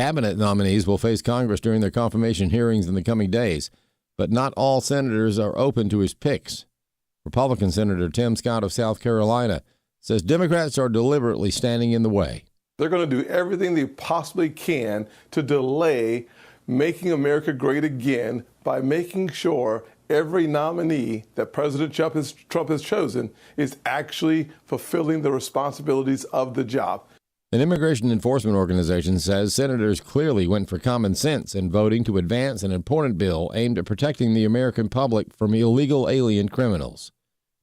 cabinet nominees will face Congress during their confirmation hearings in the coming days, but not all senators are open to his picks. Republican Senator Tim Scott of South Carolina says Democrats are deliberately standing in the way. They're going to do everything they possibly can to delay making America great again by making sure every nominee that President Trump has chosen is actually fulfilling the responsibilities of the job. An immigration enforcement organization says senators clearly went for common sense in voting to advance an important bill aimed at protecting the American public from illegal alien criminals.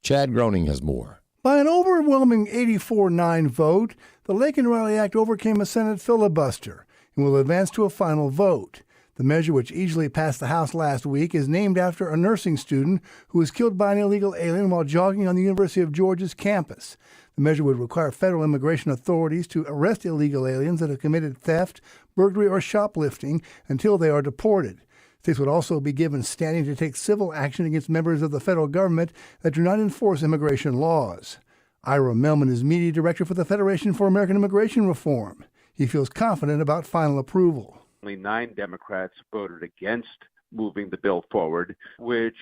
Chad Groening has more. By an overwhelming 84-9 vote, the Lake and Riley Act overcame a Senate filibuster and will advance to a final vote. The measure, which easily passed the House last week, is named after a nursing student who was killed by an illegal alien while jogging on the University of Georgia's campus. The measure would require federal immigration authorities to arrest illegal aliens that have committed theft, burglary, or shoplifting until they are deported. States would also be given standing to take civil action against members of the federal government that do not enforce immigration laws. Ira Melman is media director for the Federation for American Immigration Reform. He feels confident about final approval. Only 9 Democrats voted against moving the bill forward, which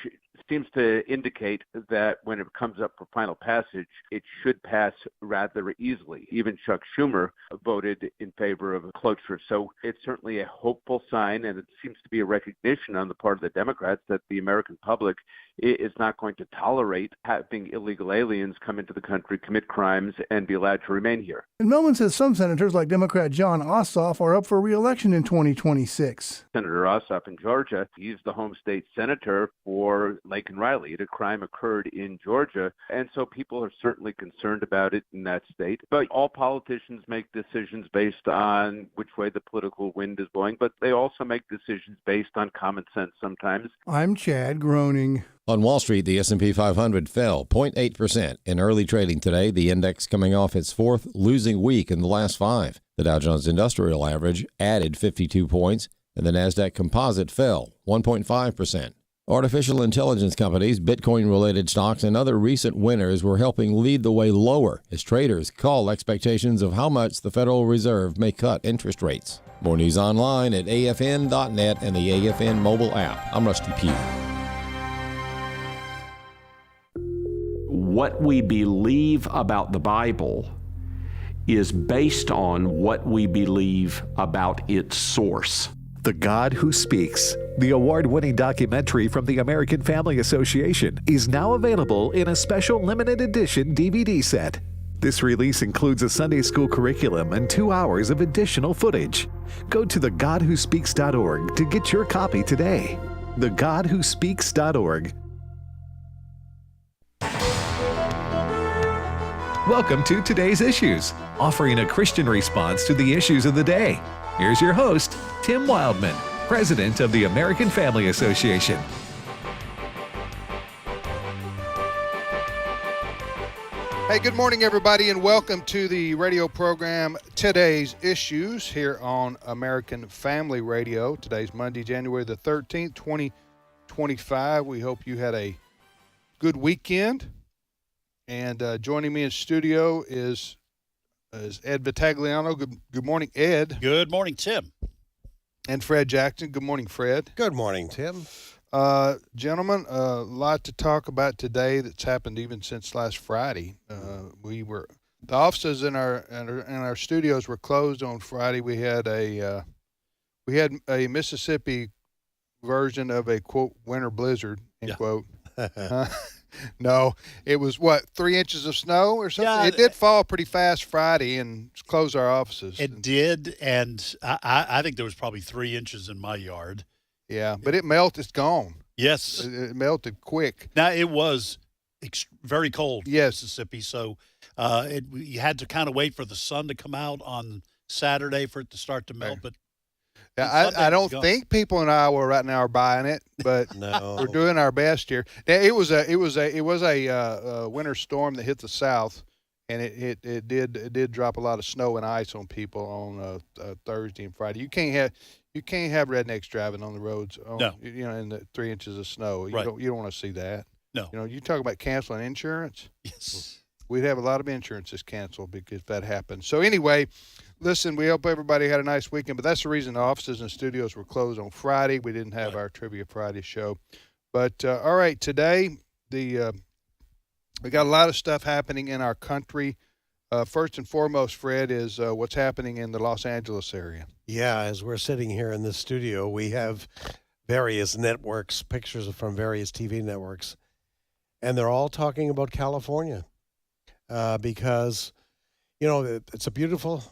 seems to indicate that when it comes up for final passage, it should pass rather easily. Even Chuck Schumer voted in favor of cloture. So it's certainly a hopeful sign, and it seems to be a recognition on the part of the Democrats that the American public is not going to tolerate having illegal aliens come into the country, commit crimes, and be allowed to remain here. And Melman says some senators, like Democrat John Ossoff, are up for re-election in 2026. Senator Ossoff in Georgia, he's the home state senator for Lake and Riley. A crime occurred in Georgia, and so people are certainly concerned about it in that state. But all politicians make decisions based on which way the political wind is blowing, but they also make decisions based on common sense sometimes. I'm Chad Groening. On Wall Street, the S&P 500 fell 0.8% in early trading today, the index coming off its fourth losing week in the last 5. The Dow Jones Industrial Average added 52 points, and the Nasdaq Composite fell 1.5%. Artificial intelligence companies, Bitcoin-related stocks, and other recent winners were helping lead the way lower as traders call expectations of how much the Federal Reserve may cut interest rates. More news online at afn.net and the AFN mobile app. I'm Rusty Pugh. What we believe about the Bible is based on what we believe about its source. The God Who Speaks, the award-winning documentary from the American Family Association, is now available in a special limited edition DVD set. This release includes a Sunday school curriculum and 2 hours of additional footage. Go to thegodwhospeaks.org to get your copy today. thegodwhospeaks.org. Welcome to Today's Issues, offering a Christian response to the issues of the day. Here's your host, Tim Wildman, President of the American Family Association. Hey, good morning, everybody, and welcome to the radio program Today's Issues here on American Family Radio. Today's Monday, January the 13th, 2025. We hope you had a good weekend. And joining me in studio is Ed Vitagliano. Good morning, Ed. Good morning, Tim. And Fred Jackson. Good morning, Fred. Good morning, Tim. Gentlemen, a lot to talk about today that's happened even since last Friday. The offices in our studios were closed on Friday. We had a Mississippi version of a quote winter blizzard end quote. No, it was 3 inches of snow or something? Yeah, it did fall pretty fast Friday and close our offices. It did, and I think there was probably 3 inches in my yard. Yeah, but it melted. It's gone. Yes. It melted quick. Now, it was very cold in yes. Mississippi, so you had to kind of wait for the sun to come out on Saturday for it to start to melt, but yeah, I don't think people in Iowa right now are buying it, but no. We're doing our best here. Now, it was a winter storm that hit the south, and it did drop a lot of snow and ice on people on Thursday and Friday. You can't have rednecks driving on the roads. No. In the 3 inches of snow. Right. You don't want to see that. No. You talk about canceling insurance. Yes. We'd have a lot of insurances canceled because that happened. So anyway, listen, we hope everybody had a nice weekend, but that's the reason the offices and studios were closed on Friday. We didn't have our Trivia Friday show. But, all right, today we got a lot of stuff happening in our country. First and foremost, Fred, is what's happening in the Los Angeles area. Yeah, as we're sitting here in the studio, we have various networks, pictures from various TV networks, and they're all talking about California because, it's a beautiful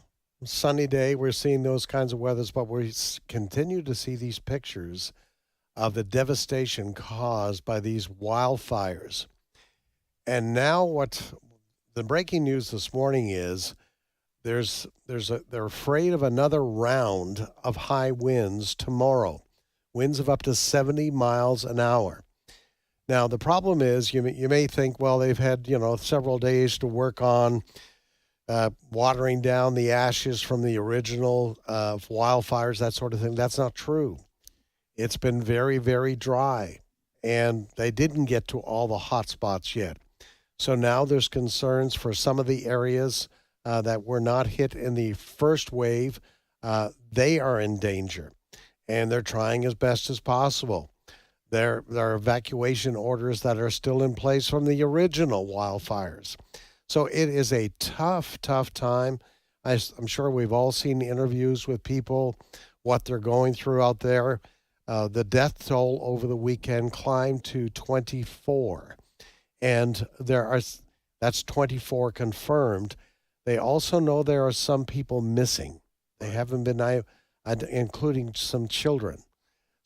sunny day. We're seeing those kinds of weathers, but we continue to see these pictures of the devastation caused by these wildfires. And now what the breaking news this morning is they're afraid of another round of high winds tomorrow. Winds of up to 70 miles an hour. Now, the problem is you may think, well, they've had, several days to work on watering down the ashes from the original wildfires, that sort of thing. That's not true. It's been very, very dry, and they didn't get to all the hot spots yet. So now there's concerns for some of the areas that were not hit in the first wave. They are in danger. And they're trying as best as possible. There are evacuation orders that are still in place from the original wildfires. So it is a tough, tough time. I'm sure we've all seen interviews with people, what they're going through out there. The death toll over the weekend climbed to 24. And that's 24 confirmed. They also know there are some people missing. They haven't been including some children.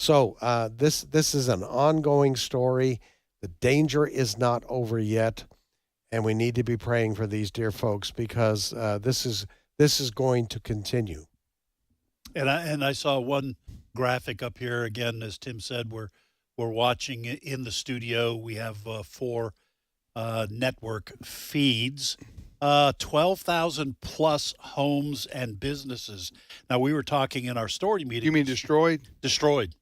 So this is an ongoing story. The danger is not over yet, and we need to be praying for these dear folks because this is going to continue. And I saw one graphic up here again, as Tim said. We're watching in the studio. We have 4 network feeds. 12,000 plus homes and businesses. Now, we were talking in our story meeting. You mean destroyed? Destroyed,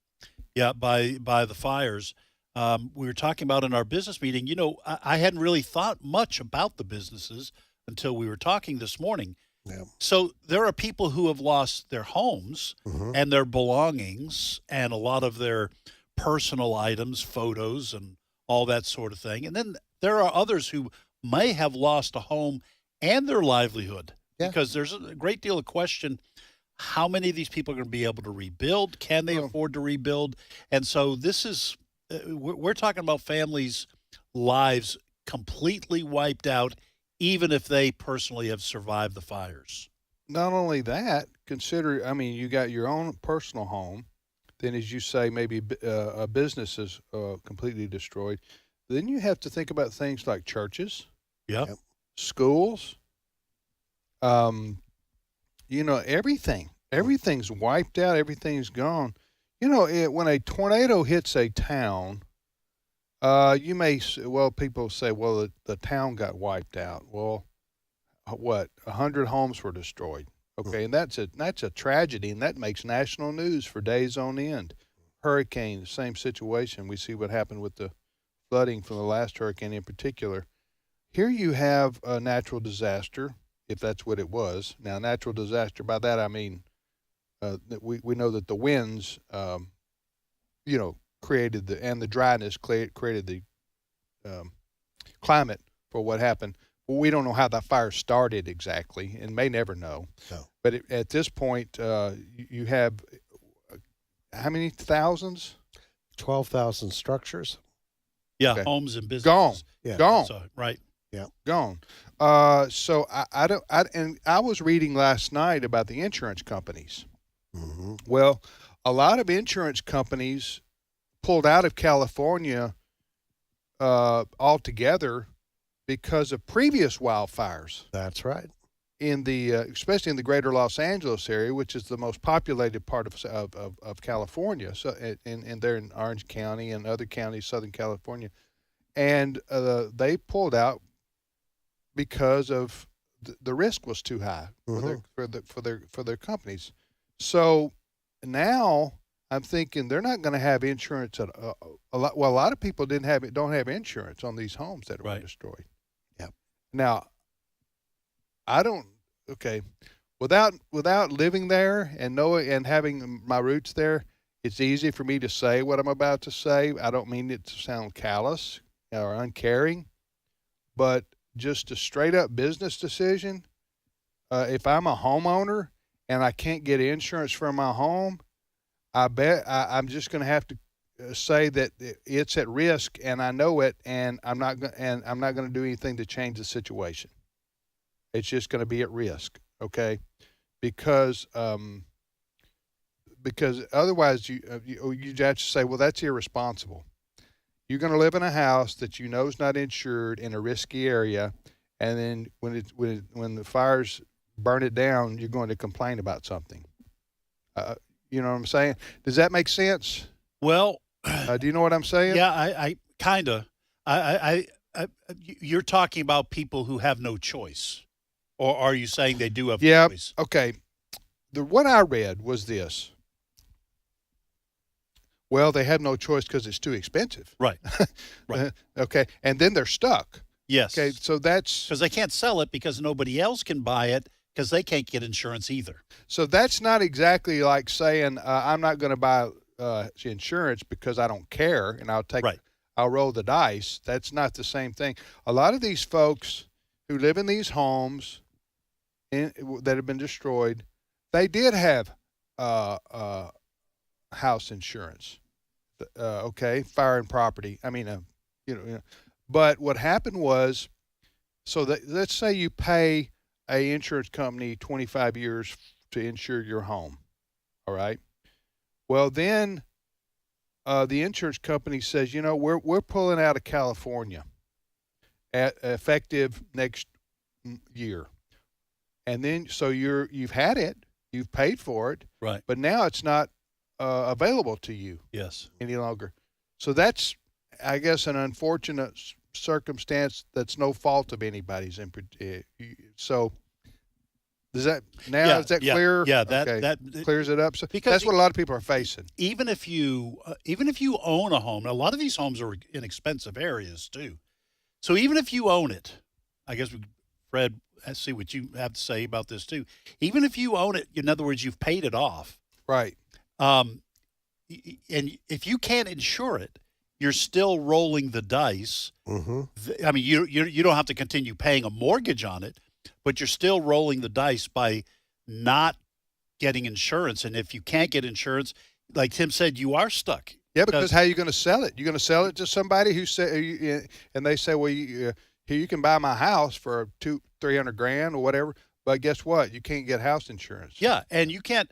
yeah, by the fires. We were talking about in our business meeting, I hadn't really thought much about the businesses until we were talking this morning. Yeah. So there are people who have lost their homes and their belongings and a lot of their personal items, photos, and all that sort of thing. And then there are others who may have lost a home and their livelihood because there's a great deal of question how many of these people are going to be able to rebuild. Can they afford to rebuild? And so this is we're talking about families' lives completely wiped out, even if they personally have survived the fires. Not only that, consider, you got your own personal home. Then, as you say, maybe a business is completely destroyed. Then you have to think about things like churches, schools, everything. Everything's wiped out. Everything's gone. When a tornado hits a town, people say, well, the town got wiped out. Well, 100 homes were destroyed. Okay, and that's a tragedy, and that makes national news for days on end. Hurricane, the same situation. We see what happened with the flooding from the last hurricane in particular. Here you have a natural disaster, if that's what it was. Now, natural disaster, by that I mean we know that the winds, created the dryness created the climate for what happened. Well, we don't know how that fire started exactly, and may never know. No. But at this point, you have how many thousands? 12,000 structures. Yeah, Okay. Homes and businesses. Gone. Yeah. Gone. So, right. Yeah. Gone. So I was reading last night about the insurance companies. Mm-hmm. Well, a lot of insurance companies pulled out of California altogether because of previous wildfires. That's right. In the especially in the greater Los Angeles area, which is the most populated part of California, so and they're in Orange County and other counties, Southern California, and they pulled out because of the risk was too high for their companies. So now I'm thinking they're not going to have insurance at a lot. Well, a lot of people don't have insurance on these homes that were destroyed. Yep. Now, I don't. Okay, without living there and knowing and having my roots there, it's easy for me to say what I'm about to say. I don't mean it to sound callous or uncaring, but just a straight up business decision. If I'm a homeowner and I can't get insurance for my home, I bet I'm just going to have to say that it's at risk, and I know it, and I'm not going to do anything to change the situation. It's just going to be at risk, okay? Because otherwise you have to say, well, that's irresponsible. You're going to live in a house that you know is not insured in a risky area, and then when the fires burn it down, you're going to complain about something. You know what I'm saying? Does that make sense? Well, do you know what I'm saying? Yeah, I kind of. You're talking about people who have no choice, or are you saying they do have yeah, choice? Okay. What I read was this. Well, they have no choice because it's too expensive. Right. Right. Okay. And then they're stuck. Yes. Okay. So that's because they can't sell it because nobody else can buy it because they can't get insurance either. So that's not exactly like saying I'm not going to buy insurance because I don't care and I'll roll the dice. That's not the same thing. A lot of these folks who live in these homes that have been destroyed, they did have house insurance, okay, fire and property. I mean, but what happened was, so that, let's say you pay a insurance company 25 years to insure your home, all right? Well, then the insurance company says, we're pulling out of California effective next year, and then so you've had it, you've paid for it, right? But now it's not available to you, yes, any longer. So that's, I guess, an unfortunate circumstance that's no fault of anybody's. So is that clear? Yeah, that clears it up. So because that's what a lot of people are facing. Even if you own a home, a lot of these homes are in expensive areas too. So even if you own it, I guess Fred, let's see what you have to say about this too. Even if you own it, in other words, you've paid it off, right? And if you can't insure it, you're still rolling the dice. Mm-hmm. I mean, you don't have to continue paying a mortgage on it, but you're still rolling the dice by not getting insurance. And if you can't get insurance, like Tim said, you are stuck. Yeah, because how are you going to sell it? You're going to sell it to somebody and they say, well, here you can buy my house for $200,000-$300,000 or whatever. But guess what? You can't get house insurance. Yeah, and you can't.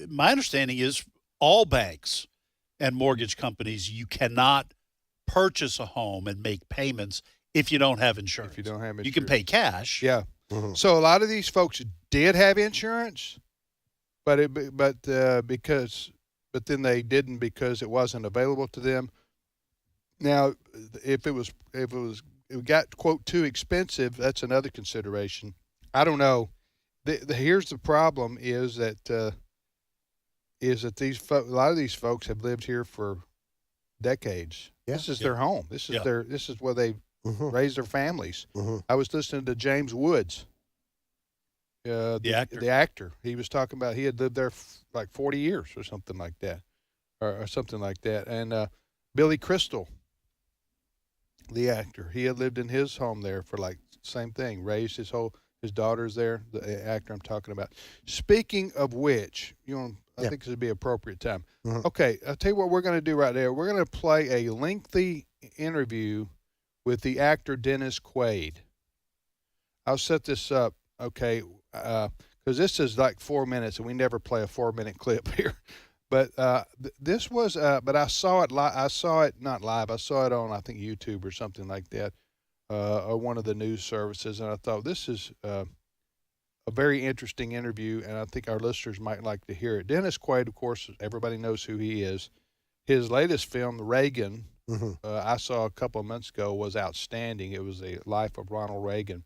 My understanding is all banks and mortgage companies, you cannot purchase a home and make payments if you don't have insurance. If you don't have insurance. You can pay cash. Yeah. Mm-hmm. So a lot of these folks did have insurance, but then they didn't because it wasn't available to them. Now, if it got quote too expensive, that's another consideration. I don't know. Here's the problem: is that a lot of these folks have lived here for decades. Yeah. This is their home. This is where they Mm-hmm. raise their families. Mm-hmm. I was listening to James Woods, the actor. He was talking about he had lived there like 40 years or something like that, or something like that. And Billy Crystal, the actor, he had lived in his home there for like same thing. Raised his daughters there. The actor I'm talking about. Speaking of which, I think this would be appropriate time. Mm-hmm. Okay, I'll tell you what we're going to do right there. We're going to play a lengthy interview with the actor Dennis Quaid. I'll set this up, okay, because this is like 4 minutes, and we never play a 4-minute clip here. But this was, but I saw it I saw it not live. I saw it on, I think, YouTube or something like that, or one of the news services, and I thought this is a very interesting interview, and I think our listeners might like to hear it. Dennis Quaid, of course, everybody knows who he is. His latest film, Reagan, Mm-hmm. I saw a couple of months ago, was outstanding. It was the life of Ronald Reagan.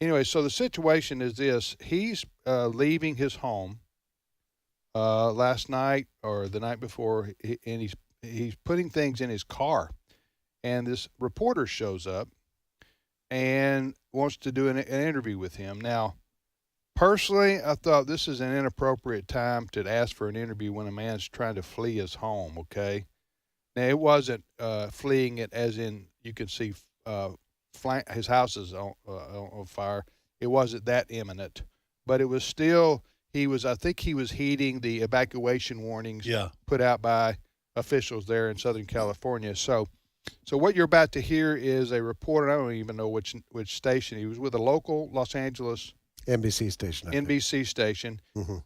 Anyway, so the situation is this. He's leaving his home last night or the night before, and he's putting things in his car. And this reporter shows up and wants to do an interview with him. Now, Personally, I thought this is an inappropriate time to ask for an interview when a man's trying to flee his home, okay? Now, it wasn't fleeing it as in you can see his house is on fire. It wasn't that imminent. But it was still, I think he was heeding the evacuation warnings put out by officials there in Southern California. So what you're about to hear is a reporter, I don't even know which station. He was with a local Los Angeles NBC station.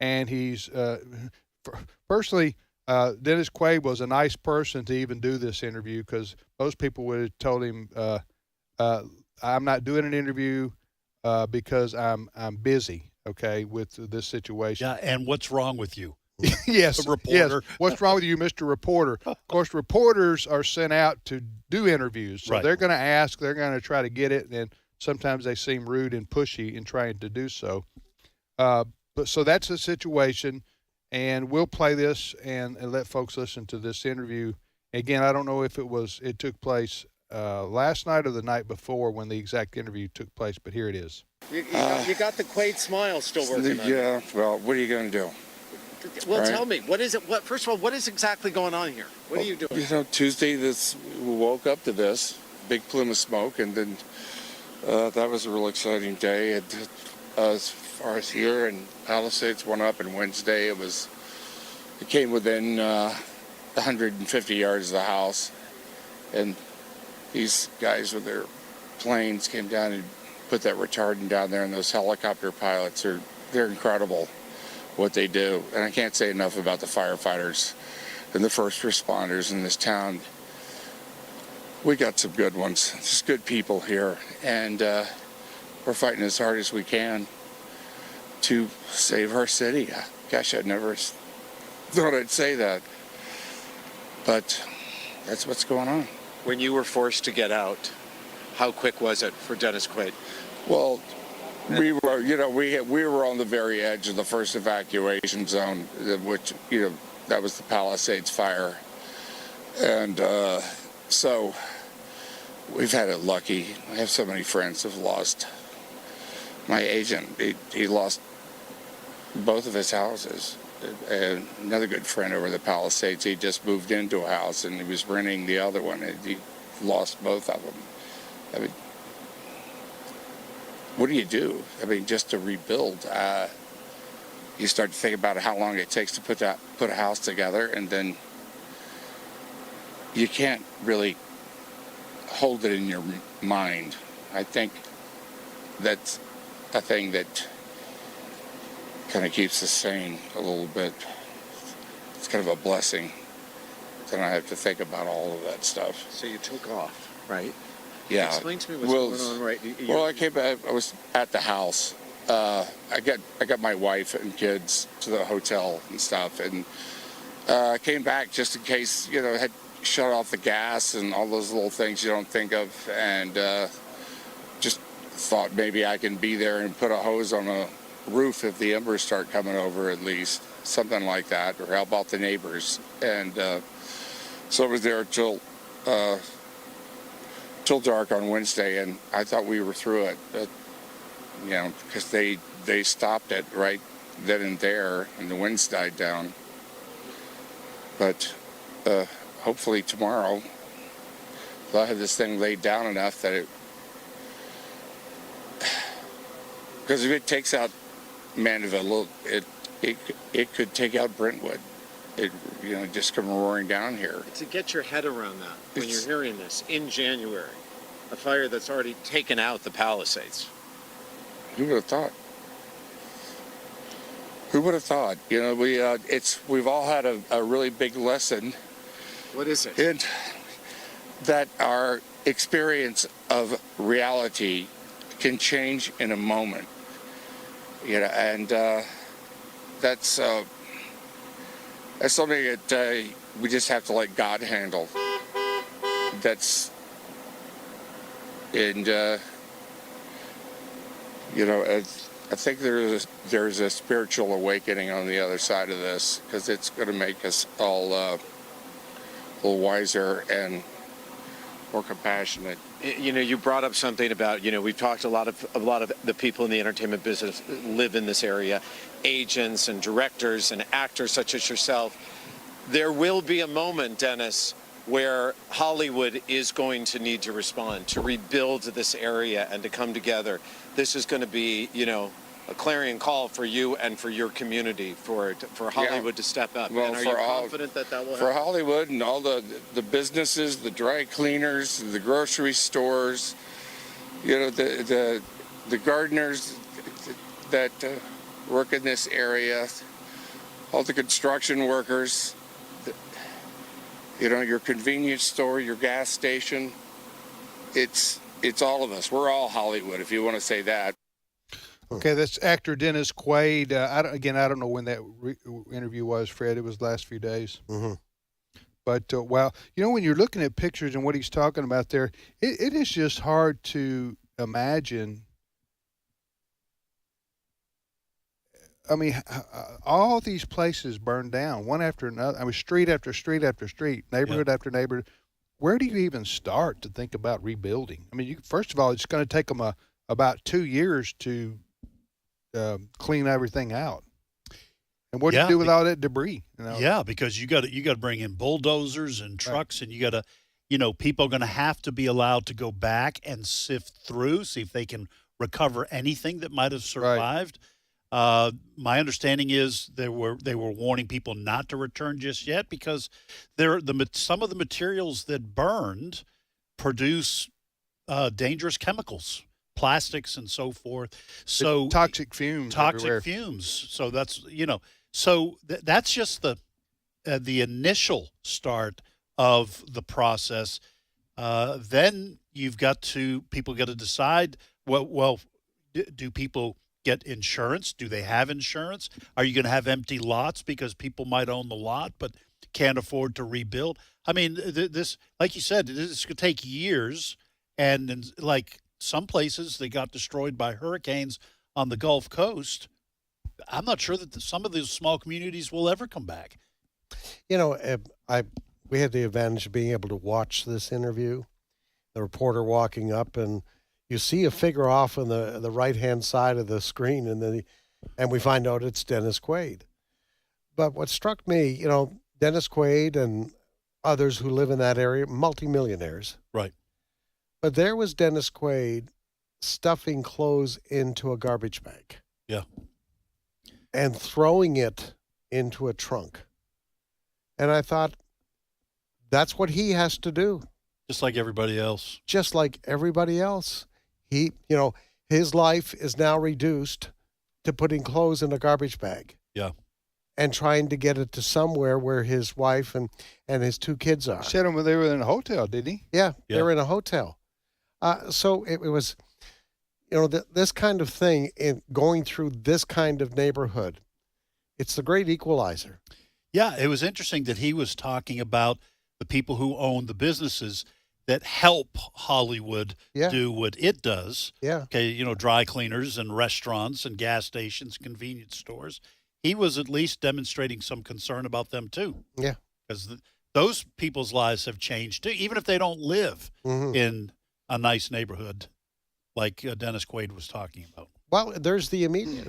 And he's personally, Dennis Quaid was a nice person to even do this interview, because most people would have told him, I'm not doing an interview because I'm busy, okay, with this situation. Yeah, and what's wrong with you? Yes, reporter. Yes. What's wrong with you, Mr. Reporter? Of course, reporters are sent out to do interviews, so they're going to ask, they're going to try to get it, and sometimes they seem rude and pushy in trying to do so. So that's the situation, and we'll play this and let folks listen to this interview. Again, I don't know if it took place last night or the night before when the exact interview took place, but here it is. You got the Quaid smile still working on you. Yeah, well, what are you going to do? Well, tell me, what is it? First of all, what is exactly going on here? What are you doing? Tuesday, we woke up to this big plume of smoke, and then that was a real exciting day. As far as here, and Palisades went up, and Wednesday it came within 150 yards of the house, and these guys with their planes came down and put that retardant down there, and those helicopter pilots they're incredible what they do. And I can't say enough about the firefighters and the first responders in this town. We got some good ones. There's good people here, and we're fighting as hard as we can to save our city. Gosh, I'd never thought I'd say that, but that's what's going on. When you were forced to get out, how quick was it for Dennis Quaid? Well, we were on the very edge of the first evacuation zone, which, that was the Palisades fire. And so we've had it lucky. I have so many friends who've lost. My agent, he lost both of his houses. And another good friend over the Palisades, he just moved into a house and he was renting the other one, and he lost both of them. I mean, what do you do? I mean, just to rebuild, you start to think about how long it takes to put a house together, and then you can't really hold it in your mind. I think that's a thing that kind of keeps us sane a little bit. It's kind of a blessing. Then I have to think about all of that stuff. So you took off, right? Yeah. Explain to me what's going on, right? Well, I came back. I was at the house. I got my wife and kids to the hotel and stuff, and I came back just in case, had shut off the gas and all those little things you don't think of, and just thought maybe I can be there and put a hose on a roof if the embers start coming over, at least something like that, or help out the neighbors. And so I was there till dark on Wednesday, and I thought we were through it, but, because they stopped it right then and there, and the winds died down. But hopefully tomorrow they'll have this thing laid down enough that because if it takes out Mandeville, it could take out Brentwood. It just come roaring down here. To get your head around that, when you're hearing this in January, a fire that's already taken out the Palisades. Who would have thought? Who would have thought? We've all had a really big lesson. What is it? In that our experience of reality can change in a moment. And that's something that we just have to let God handle. I think there's a spiritual awakening on the other side of this, because it's going to make us all a little wiser and more compassionate You brought up something about, we've talked a lot of the people in the entertainment business live in this area, agents and directors and actors such as yourself. There will be a moment, Dennis, where Hollywood is going to need to respond, to rebuild this area and to come together. This is going to be, a clarion call for you and for your community, for Hollywood to step up. Well, and are you confident that will happen? For Hollywood and all the businesses, the dry cleaners, the grocery stores, the gardeners that work in this area, all the construction workers, your convenience store, your gas station, it's all of us. We're all Hollywood, if you want to say that. Okay, that's actor Dennis Quaid. I don't know when that interview was, Fred. It was the last few days. Mm-hmm. But, when you're looking at pictures and what he's talking about there, it is just hard to imagine. I mean, all these places burned down, one after another. I mean, street after street after street, neighborhood after neighborhood. Where do you even start to think about rebuilding? I mean, first of all, it's going to take them about 2 years to clean everything out. And what do you do with all that debris? Yeah, because you got to bring in bulldozers and trucks, and you got to, people are going to have to be allowed to go back and sift through, see if they can recover anything that might have survived. Right. My understanding is they were warning people not to return just yet because some of the materials that burned produce dangerous chemicals. Plastics and so forth. So toxic fumes. Everywhere. So that's that's just the initial start of the process. Then people got to decide. Well, do people get insurance? Do they have insurance? Are you going to have empty lots because people might own the lot but can't afford to rebuild? I mean, this, like you said, this could take years, and some places they got destroyed by hurricanes on the Gulf Coast. I'm not sure that some of those small communities will ever come back. We had the advantage of being able to watch this interview. The reporter walking up, and you see a figure off on the right-hand side of the screen, and we find out it's Dennis Quaid. But what struck me, Dennis Quaid and others who live in that area, multimillionaires. Right. But there was Dennis Quaid stuffing clothes into a garbage bag. Yeah. And throwing it into a trunk. And I thought, that's what he has to do. Just like everybody else. Just like everybody else. His life is now reduced to putting clothes in a garbage bag. Yeah. And trying to get it to somewhere where his wife and his 2 kids are. He said they were in a hotel, didn't he? Yeah, they were in a hotel. So it was, this kind of thing in going through this kind of neighborhood, it's the great equalizer. Yeah, it was interesting that he was talking about the people who own the businesses that help Hollywood do what it does. Yeah. Okay, dry cleaners and restaurants and gas stations, convenience stores. He was at least demonstrating some concern about them too. Yeah. Because those people's lives have changed too, even if they don't live in a nice neighborhood like Dennis Quaid was talking about. Well, there's the immediate.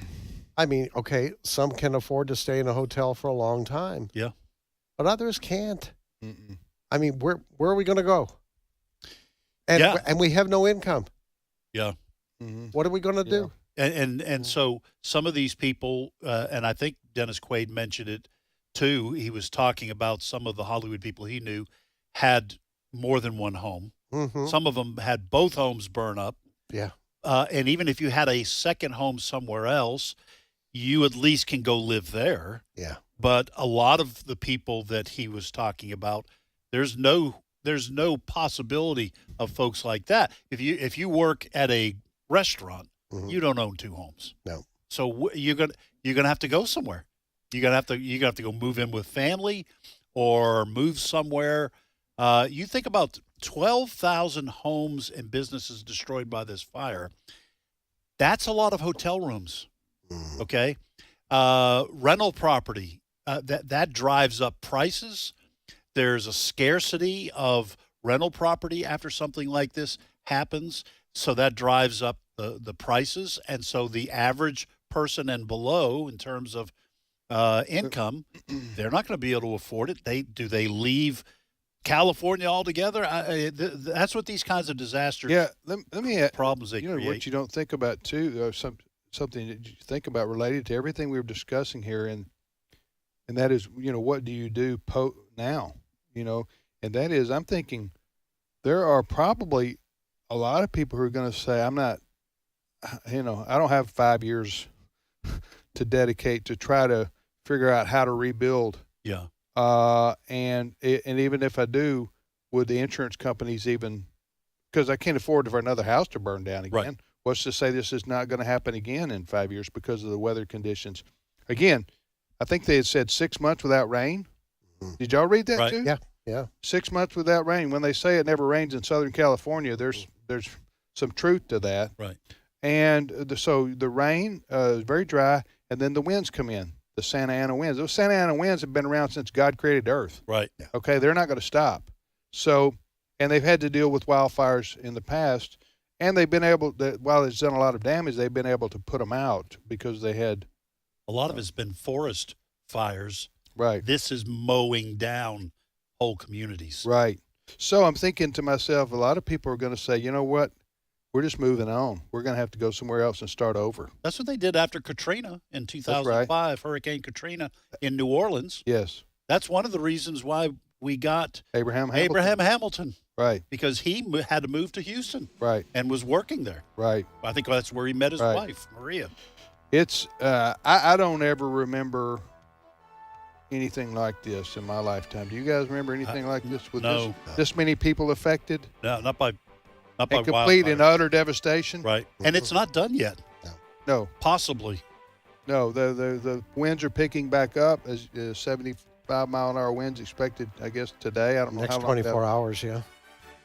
I mean, okay, some can afford to stay in a hotel for a long time. Yeah. But others can't. Mm-mm. I mean, where are we going to go? And we have no income. Yeah. Mm-hmm. What are we going to do? And so some of these people, and I think Dennis Quaid mentioned it too, he was talking about some of the Hollywood people he knew had more than one home. Mm-hmm. Some of them had both homes burn up. Yeah. And even if you had a second home somewhere else, you at least can go live there. Yeah. But a lot of the people that he was talking about, there's no possibility of folks like that. If you work at a restaurant, you don't own 2 homes. No. So you're gonna have to go somewhere. You're gonna have to go move in with family, or move somewhere. You think about 12,000 homes and businesses destroyed by this fire. That's a lot of hotel rooms. Okay, rental property that drives up prices. There's a scarcity of rental property after something like this happens. So that drives up the prices. And so the average person and below, in terms of income, they're not going to be able to afford it. Do they leave California altogether? That's what these kinds of disasters. Yeah, let me problems they create. What you don't think about too, something that you think about related to everything we were discussing here, and that is, what do you do now? And that is, I'm thinking there are probably a lot of people who are going to say, I'm not, I don't have 5 years to dedicate to try to figure out how to rebuild. Yeah. And even if I do, would the insurance companies even, because I can't afford for another house to burn down again. Right. What's to say this is not going to happen again in 5 years because of the weather conditions? Again, I think they had said 6 months without rain. Did y'all read that too? Yeah. 6 months without rain. When they say it never rains in Southern California, there's some truth to that. Right. And so the rain is very dry, and then the winds come in, the Santa Ana winds. Those Santa Ana winds have been around since God created Earth. Right. Okay, they're not going to stop. So, and they've had to deal with wildfires in the past, and they've been able to, while it's done a lot of damage, they've been able to put them out because they had. A lot of it's been forest fires. Right. This is mowing down whole communities. Right. So I'm thinking to myself, a lot of people are going to say, you know what? We're just moving on. We're going to have to go somewhere else and start over. That's what they did after Katrina in 2005, right. Hurricane Katrina in New Orleans. Yes. That's one of the reasons why we got Abraham Hamilton. Right. Because he had to move to Houston. Right. And was working there. Right. I think that's where he met his wife, Maria. It's, I don't ever remember anything like this in my lifetime. Do you guys remember anything like this with this many people affected? No, not by and complete and utter devastation. Right. And it's not done yet. No. Possibly. No, the winds are picking back up as 75-mile-an-hour winds expected, I guess, today. I don't know next how long 24 hours, yeah.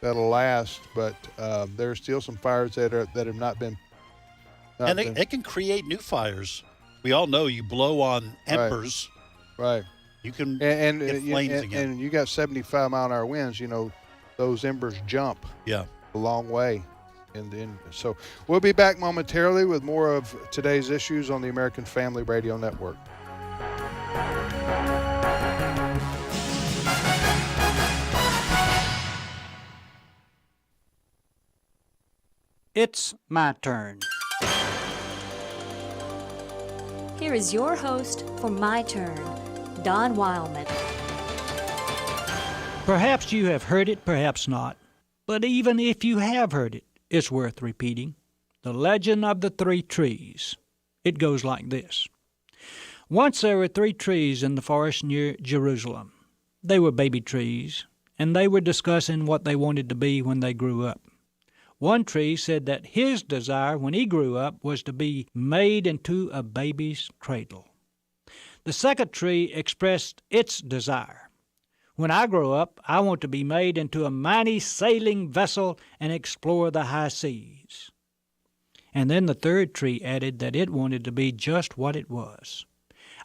That'll last, but there are still some fires that have not been. And it can create new fires. We all know you blow on embers. Right. You can get flames again. And you got 75-mile-an-hour winds, those embers jump. Yeah. A long way. And so we'll be back momentarily with more of today's issues on the American Family Radio Network. It's my turn. Here is your host for My Turn, Don Wildman. Perhaps you have heard it, perhaps not. But even if you have heard it, it's worth repeating. The legend of the three trees. It goes like this. Once there were 3 trees in the forest near Jerusalem. They were baby trees, and they were discussing what they wanted to be when they grew up. One tree said that his desire when he grew up was to be made into a baby's cradle. The second tree expressed its desire. When I grow up, I want to be made into a mighty sailing vessel and explore the high seas. And then the third tree added that it wanted to be just what it was.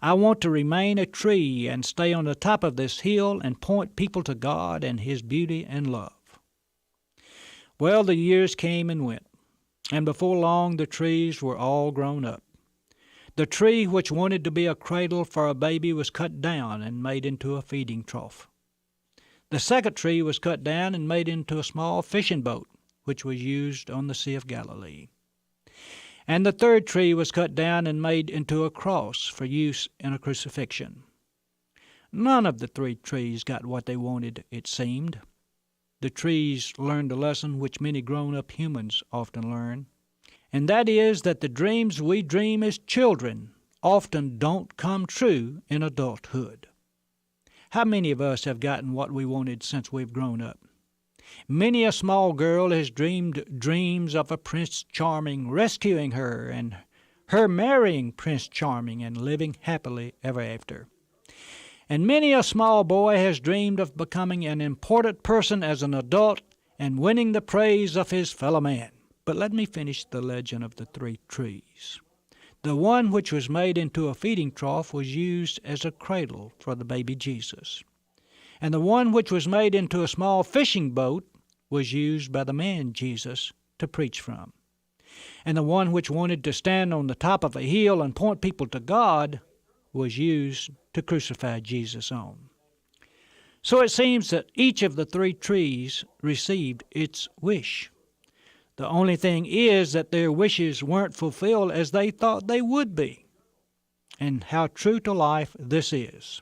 I want to remain a tree and stay on the top of this hill and point people to God and His beauty and love. Well, the years came and went, and before long the trees were all grown up. The tree which wanted to be a cradle for a baby was cut down and made into a feeding trough. The second tree was cut down and made into a small fishing boat, which was used on the Sea of Galilee. And the third tree was cut down and made into a cross for use in a crucifixion. None of the 3 trees got what they wanted, it seemed. The trees learned a lesson which many grown-up humans often learn, and that is that the dreams we dream as children often don't come true in adulthood. How many of us have gotten what we wanted since we've grown up? Many a small girl has dreamed dreams of a Prince Charming rescuing her and her marrying Prince Charming and living happily ever after. And many a small boy has dreamed of becoming an important person as an adult and winning the praise of his fellow man. But let me finish the legend of the 3 trees. The one which was made into a feeding trough was used as a cradle for the baby Jesus. And the one which was made into a small fishing boat was used by the man Jesus to preach from. And the one which wanted to stand on the top of a hill and point people to God was used to crucify Jesus on. So it seems that each of the three trees received its wish. The only thing is that their wishes weren't fulfilled as they thought they would be. And how true to life this is.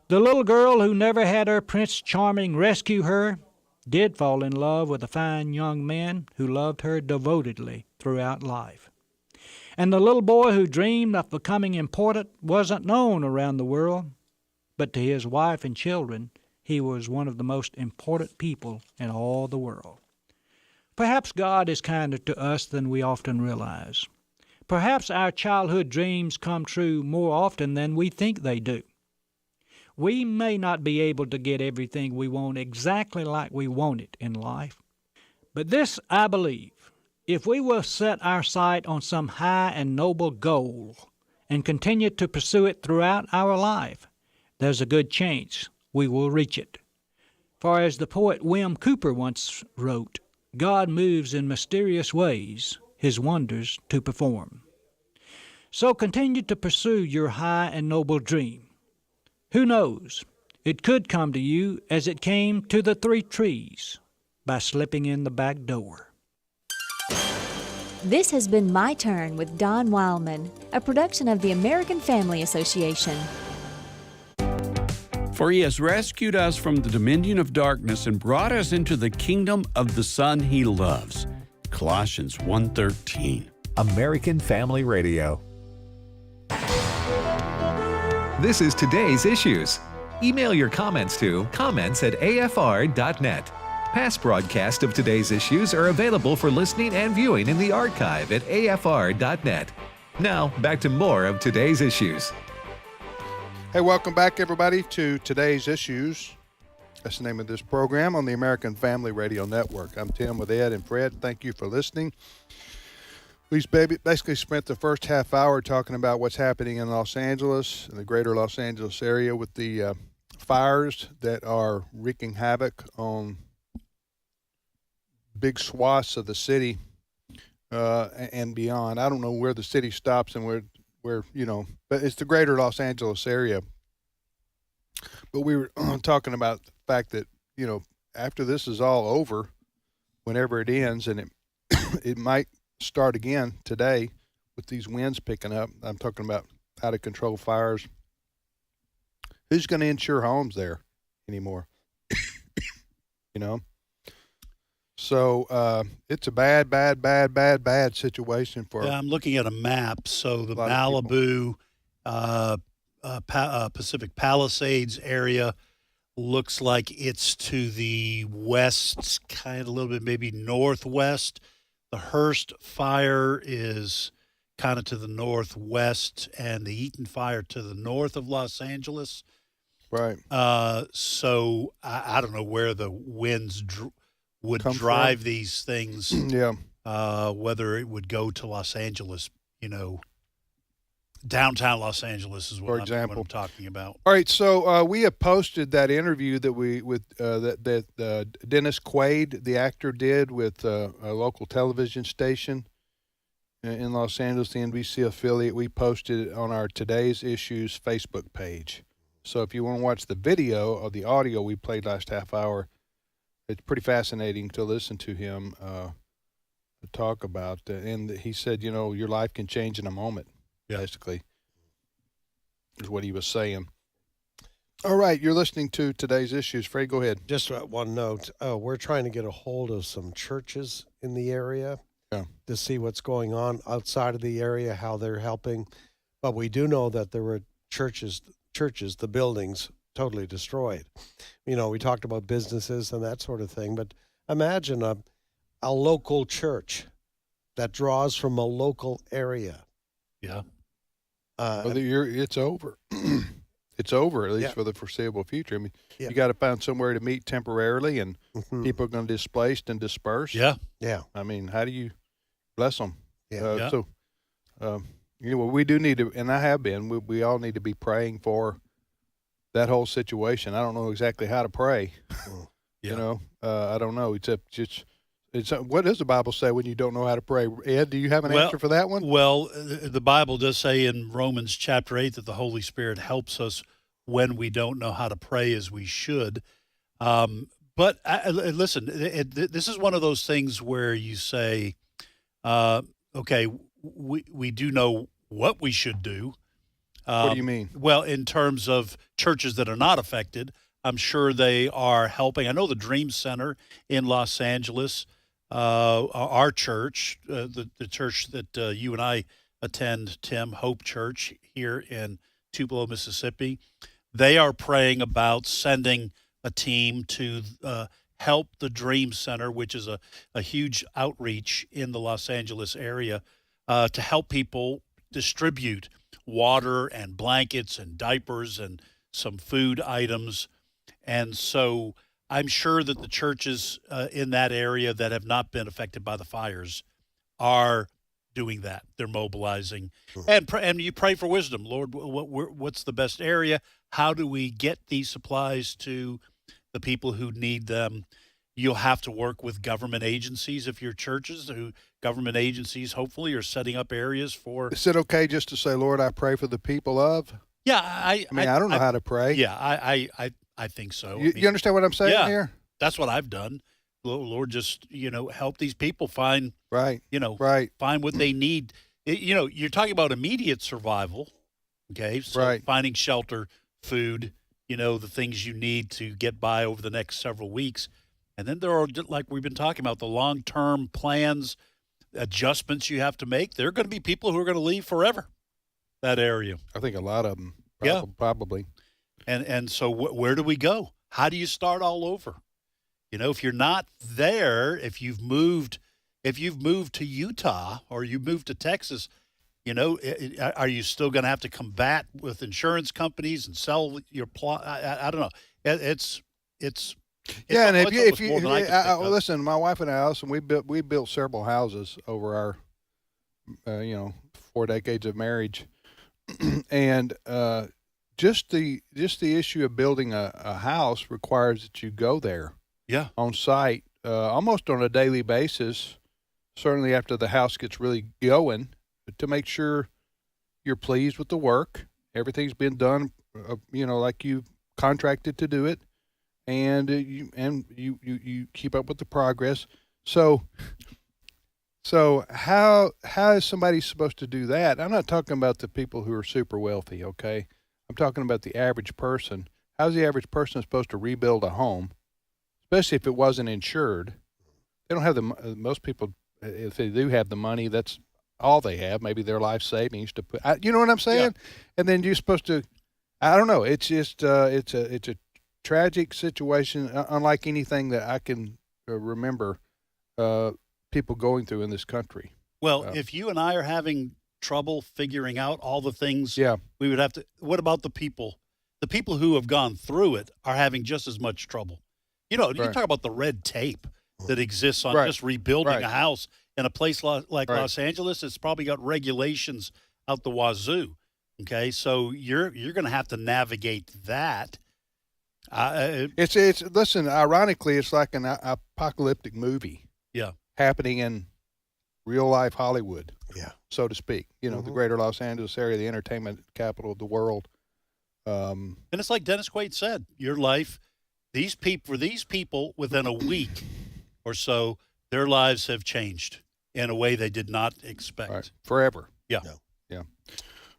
The little girl who never had her Prince Charming rescue her did fall in love with a fine young man who loved her devotedly throughout life. And the little boy who dreamed of becoming important wasn't known around the world, but to his wife and children, he was one of the most important people in all the world. Perhaps God is kinder to us than we often realize. Perhaps our childhood dreams come true more often than we think they do. We may not be able to get everything we want exactly like we want it in life. But this I believe, if we will set our sight on some high and noble goal and continue to pursue it throughout our life, there's a good chance we will reach it. For as the poet William Cooper once wrote, God moves in mysterious ways, his wonders to perform. So continue to pursue your high and noble dream. Who knows? It could come to you as it came to the three trees, by slipping in the back door. This has been My Turn with Don Wildman, a production of the American Family Association. For he has rescued us from the dominion of darkness and brought us into the kingdom of the Son he loves. Colossians 1:13. American Family Radio. This is Today's Issues. Email your comments to comments@afr.net. Past broadcasts of Today's Issues are available for listening and viewing in the archive at afr.net. Now, back to more of Today's Issues. Hey, welcome back, everybody, to Today's Issues. That's the name of this program on the American Family Radio Network. I'm Tim with Ed and Fred. Thank you for listening. We basically spent the first half hour talking about what's happening in Los Angeles, in the greater Los Angeles area, with the fires that are wreaking havoc on big swaths of the city and beyond. I don't know where the city stops and where but it's the greater Los Angeles area. But we were talking about the fact that, after this is all over, whenever it ends, and it might start again today with these winds picking up. I'm talking about out of control fires. Who's going to insure homes there anymore? So it's a bad situation for. Yeah, I'm looking at a map. So the Malibu, Pacific Palisades area looks like it's to the west, kind of a little bit maybe northwest. The Hearst fire is kind of to the northwest, and the Eaton fire to the north of Los Angeles. Right. So I don't know where the winds would drive these things. Yeah. Whether it would go to Los Angeles, downtown Los Angeles is what I'm talking about. All right, so we have posted that interview that Dennis Quaid, the actor, did with a local television station in Los Angeles, the NBC affiliate. We posted it on our Today's Issues Facebook page. So if you want to watch the video or the audio we played last half hour, it's pretty fascinating to listen to him talk about. And he said, your life can change in a moment. Basically, is what he was saying. All right, you're listening to Today's Issues. Fred, go ahead. Just one note. We're trying to get a hold of some churches in the area to see what's going on outside of the area, how they're helping. But we do know that there were churches, the buildings totally destroyed. We talked about businesses and that sort of thing, but imagine a local church that draws from a local area. Yeah. It's over. It's over, at least for the foreseeable future. I mean, you got to find somewhere to meet temporarily, and people are going to be displaced and disperse. Yeah. Yeah. I mean, how do you bless them? Yeah. So, we do need to, and I have been, we all need to be praying for that whole situation. I don't know exactly how to pray. You know, I don't know. What does the Bible say when you don't know how to pray? Ed, do you have an answer for that one? Well, the Bible does say in Romans chapter 8 that the Holy Spirit helps us when we don't know how to pray as we should. But listen, this is one of those things where you say, okay, we do know what we should do. What do you mean? Well, in terms of churches that are not affected, I'm sure they are helping. I know the Dream Center in Los Angeles, our church, the church that you and I attend, Tim, Hope Church here in Tupelo, Mississippi, they are praying about sending a team to help the Dream Center, which is a huge outreach in the Los Angeles area, to help people distribute water and blankets and diapers and some food items. And so I'm sure that the churches in that area that have not been affected by the fires are doing that. They're mobilizing. And you pray for wisdom. Lord, what's the best area? How do we get these supplies to the people who need them? You'll have to work with government agencies if you're churches. Government agencies hopefully are setting up areas for. Is it okay just to say, Lord, I pray for the people of? Yeah, I don't know how to pray. Yeah, I think so. You understand what I'm saying here? That's what I've done. Lord, just help these people find find what they need. You're talking about immediate survival, okay? So finding shelter, food, the things you need to get by over the next several weeks. And then there are, like we've been talking about, the long-term plans, adjustments you have to make. There are going to be people who are going to leave forever, that area. I think a lot of them, probably. And so where do we go? How do you start all over? If you're not there, if you've moved to Utah or you moved to Texas, are you still going to have to combat with insurance companies and sell your plot? I don't know. It's and if you listen, my wife and I, Allison, we built several houses over our 4 decades of marriage, and just the issue of building a house requires that you go there, on site, almost on a daily basis. Certainly after the house gets really going, to make sure you're pleased with the work, everything's been done, like you contracted to do it. And you keep up with the progress. So how is somebody supposed to do that? I'm not talking about the people who are super wealthy, okay? I'm talking about the average person. How's the average person supposed to rebuild a home, especially if it wasn't insured? They don't have most people, if they do have the money, that's all they have. Maybe their life savings to put. You know what I'm saying? Yeah. And then you're supposed to. I don't know. It's just it's a tragic situation, unlike anything that I can remember people going through in this country. Well, if you and I are having trouble figuring out all the things we would have to, what about the people? The people who have gone through it are having just as much trouble. You talk about the red tape that exists on just rebuilding a house in a place like Los Angeles. It's probably got regulations out the wazoo. Okay, so you're going to have to navigate that. It's listen. Ironically, it's like an apocalyptic movie. Yeah, happening in real life Hollywood. Yeah, so to speak. The greater Los Angeles area, the entertainment capital of the world. And it's like Dennis Quaid said, your life. For these people, within a week or so, their lives have changed in a way they did not expect. Forever. Yeah. Yeah.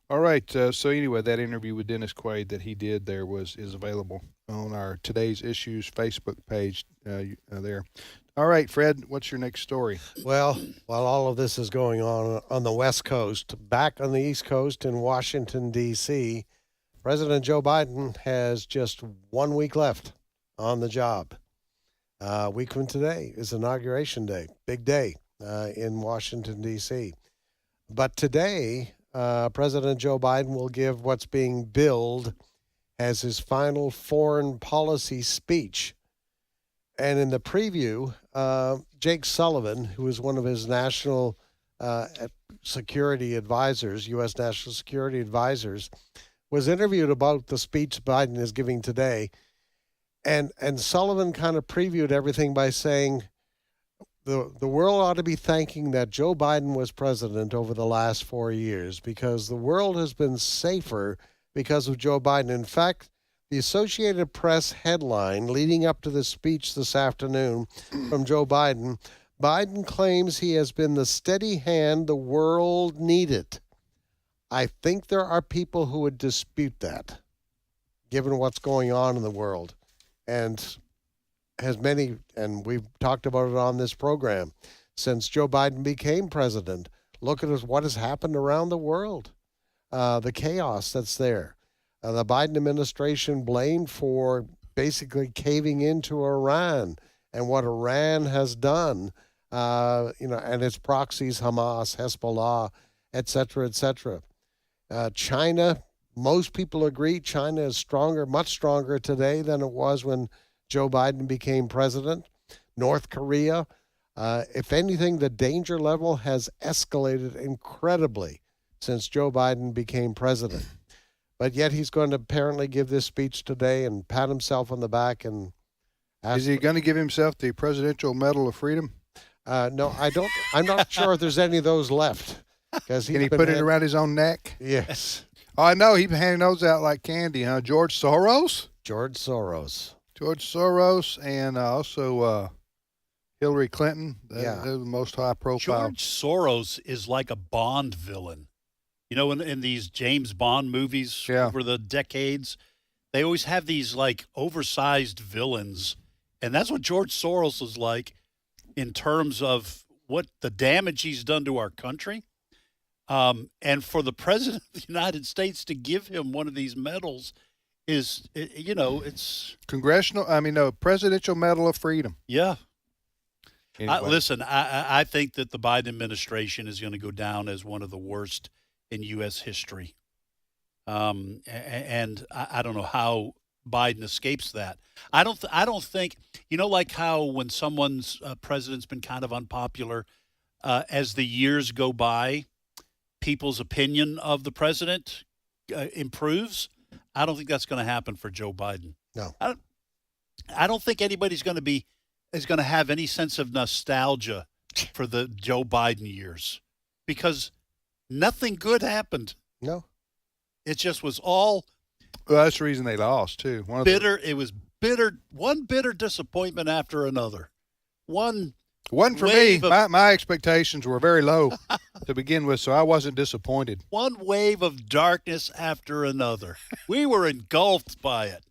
All right. So anyway, that interview with Dennis Quaid that he did there is available on our Today's Issues Facebook page there. All right, Fred, what's your next story? Well, while all of this is going on the West Coast, back on the East Coast in Washington, D.C., President Joe Biden has just 1 week left on the job. A week from today is Inauguration Day, big day in Washington, D.C. But today, President Joe Biden will give what's being billed as his final foreign policy speech. And in the preview, Jake Sullivan, who is one of his national security advisors, U.S. national security advisors, was interviewed about the speech Biden is giving today. And Sullivan kind of previewed everything by saying the world ought to be thanking that Joe Biden was president over the last 4 years, because the world has been safer because of Joe Biden. In fact, the Associated Press headline leading up to the speech this afternoon from Joe Biden, Biden claims he has been the steady hand the world needed. I think there are people who would dispute that, given what's going on in the world. And and we've talked about it on this program, since Joe Biden became president, look at what has happened around the world, the chaos that's there. The Biden administration blamed for basically caving into Iran and what Iran has done, and its proxies, Hamas, Hezbollah, et cetera, China, most people agree China is stronger, much stronger today than it was when Joe Biden became president. North Korea, if anything, the danger level has escalated incredibly since Joe Biden became president. But yet he's going to apparently give this speech today and pat himself on the back and ask. Is he going to give himself the Presidential Medal of Freedom? No, I don't. I'm not sure if there's any of those left. Can he put it around his own neck? Yes. Oh, I know. He's been handing those out like candy, huh? George Soros, and also Hillary Clinton. They're the most high profile. George Soros is like a Bond villain. You know, in these James Bond movies over the decades, they always have these like oversized villains. And that's what George Soros is like in terms of what the damage he's done to our country. And for the president of the United States to give him one of these medals is, it's Presidential Medal of Freedom. Yeah. Anyway. Listen, I think that the Biden administration is going to go down as one of the worst in U.S. history. And I don't know how Biden escapes that. I don't think, like how when someone's president's been kind of unpopular, as the years go by, people's opinion of the president improves. I don't think that's going to happen for Joe Biden. No. I don't think anybody's going to have any sense of nostalgia for the Joe Biden years, because nothing good happened. No. It just was all that's the reason they lost too. It was bitter, one bitter disappointment after another. One for me. My expectations were very low to begin with, so I wasn't disappointed. One wave of darkness after another. We were engulfed by it.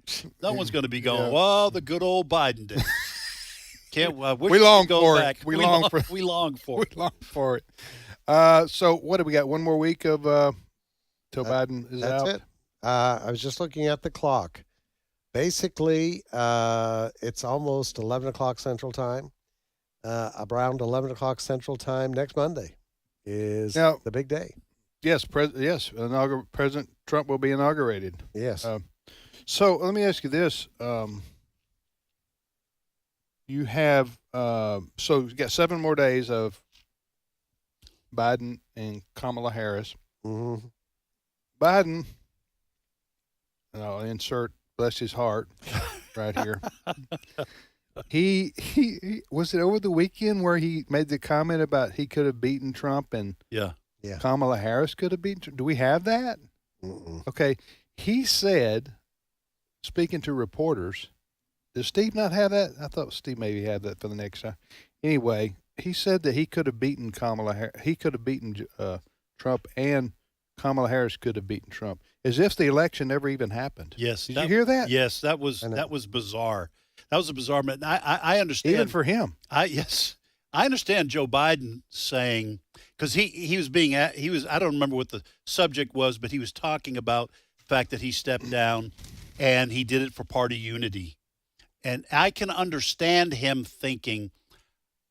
No one's going to be going, well, the good old Biden did. We long for back. it. We long for it. So what do we got? One more week of till Biden is out? That's it. I was just looking at the clock. Basically, it's almost 11 o'clock Central Time. Around 11 o'clock Central Time next Monday is the big day. Yes, President Trump will be inaugurated. Yes. So let me ask you this. You have so you got 7 more days of Biden and Kamala Harris. Mm-hmm. Biden, and I'll insert bless his heart right here. He was it over the weekend where he made the comment about he could have beaten Trump and Kamala Harris could have beaten Trump? Do we have that? Mm-mm. Okay. He said, speaking to reporters, does Steve not have that? I thought Steve maybe had that for the next time. Anyway, he said that he could have beaten Kamala Harris. He could have beaten Trump, and Kamala Harris could have beaten Trump, as if the election never even happened. Yes. Did you hear that? Yes, that was bizarre. That was a bizarre. I understand. Even for him. I understand Joe Biden saying, because he was I don't remember what the subject was, but he was talking about the fact that he stepped down and he did it for party unity. And I can understand him thinking,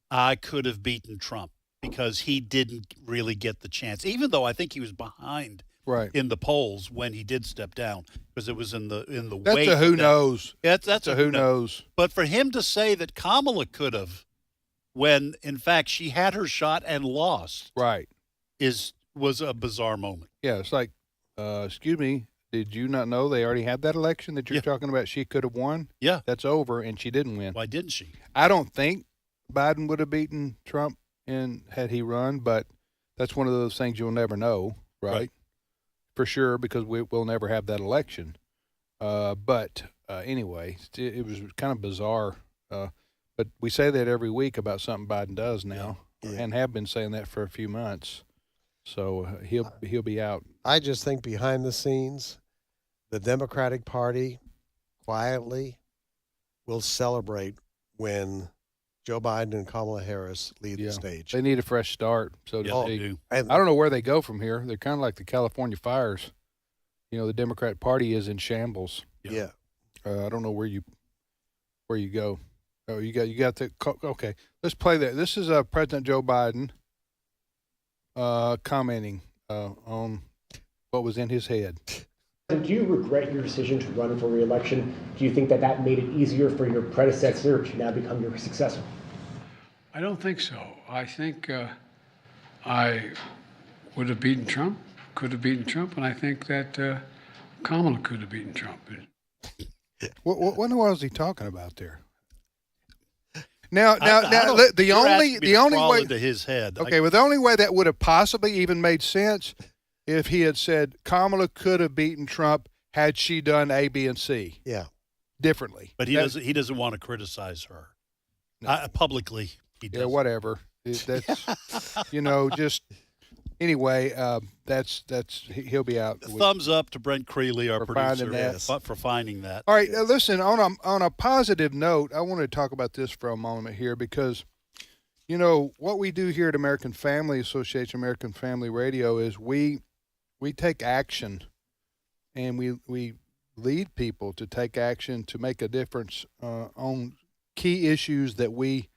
I could have beaten Trump because he didn't really get the chance, even though I think he was behind in the polls when he did step down, because it was in the that's wake. A who knows. That's a who knows. But for him to say that Kamala could have, when in fact she had her shot and lost, right, was a bizarre moment. Yeah, it's like, excuse me, Did you not know they already had that election that you're talking about? She could have won. Yeah, that's over, and she didn't win. Why didn't she? I don't think Biden would have beaten Trump had he run, but that's one of those things you'll never know, right? For sure, because we'll never have that election. But anyway, it was kind of bizarre. But we say that every week about something Biden does now, and have been saying that for a few months. So he'll be out. I just think behind the scenes, the Democratic Party quietly will celebrate when Joe Biden and Kamala Harris lead the stage. They need a fresh start, so to speak. do. I don't know where they go from here. They're kind of like the California fires. You know, the Democrat Party is in shambles. Yeah. I don't know where you go. Oh, you got the okay. Let's play that. This is President Joe Biden commenting on what was in his head. Do you regret your decision to run for re-election? Do you think that made it easier for your predecessor to now become your successor? I don't think so. I think I would have beaten Trump, could have beaten Trump, and I think that Kamala could have beaten Trump. What was he talking about there? Now, the only way into his head. Okay, well, the only way that would have possibly even made sense if he had said Kamala could have beaten Trump had she done A, B, and C. Yeah, differently. But he doesn't want to criticize her publicly. He doesn't. Yeah, whatever. That's just anyway. That's he'll be out. Thumbs up to Brent Creeley, our producer, for finding that. All right, listen. On a positive note, I want to talk about this for a moment here because, what we do here at American Family Association, American Family Radio, is we take action, and we lead people to take action to make a difference on key issues that we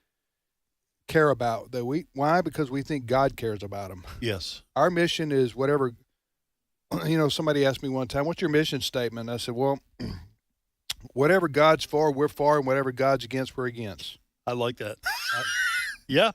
care about. Why? Because we think God cares about them. Yes. Our mission is whatever. Somebody asked me one time, "What's your mission statement?" I said, "Well, whatever God's for, we're for, and whatever God's against, we're against." I like that. Yeah.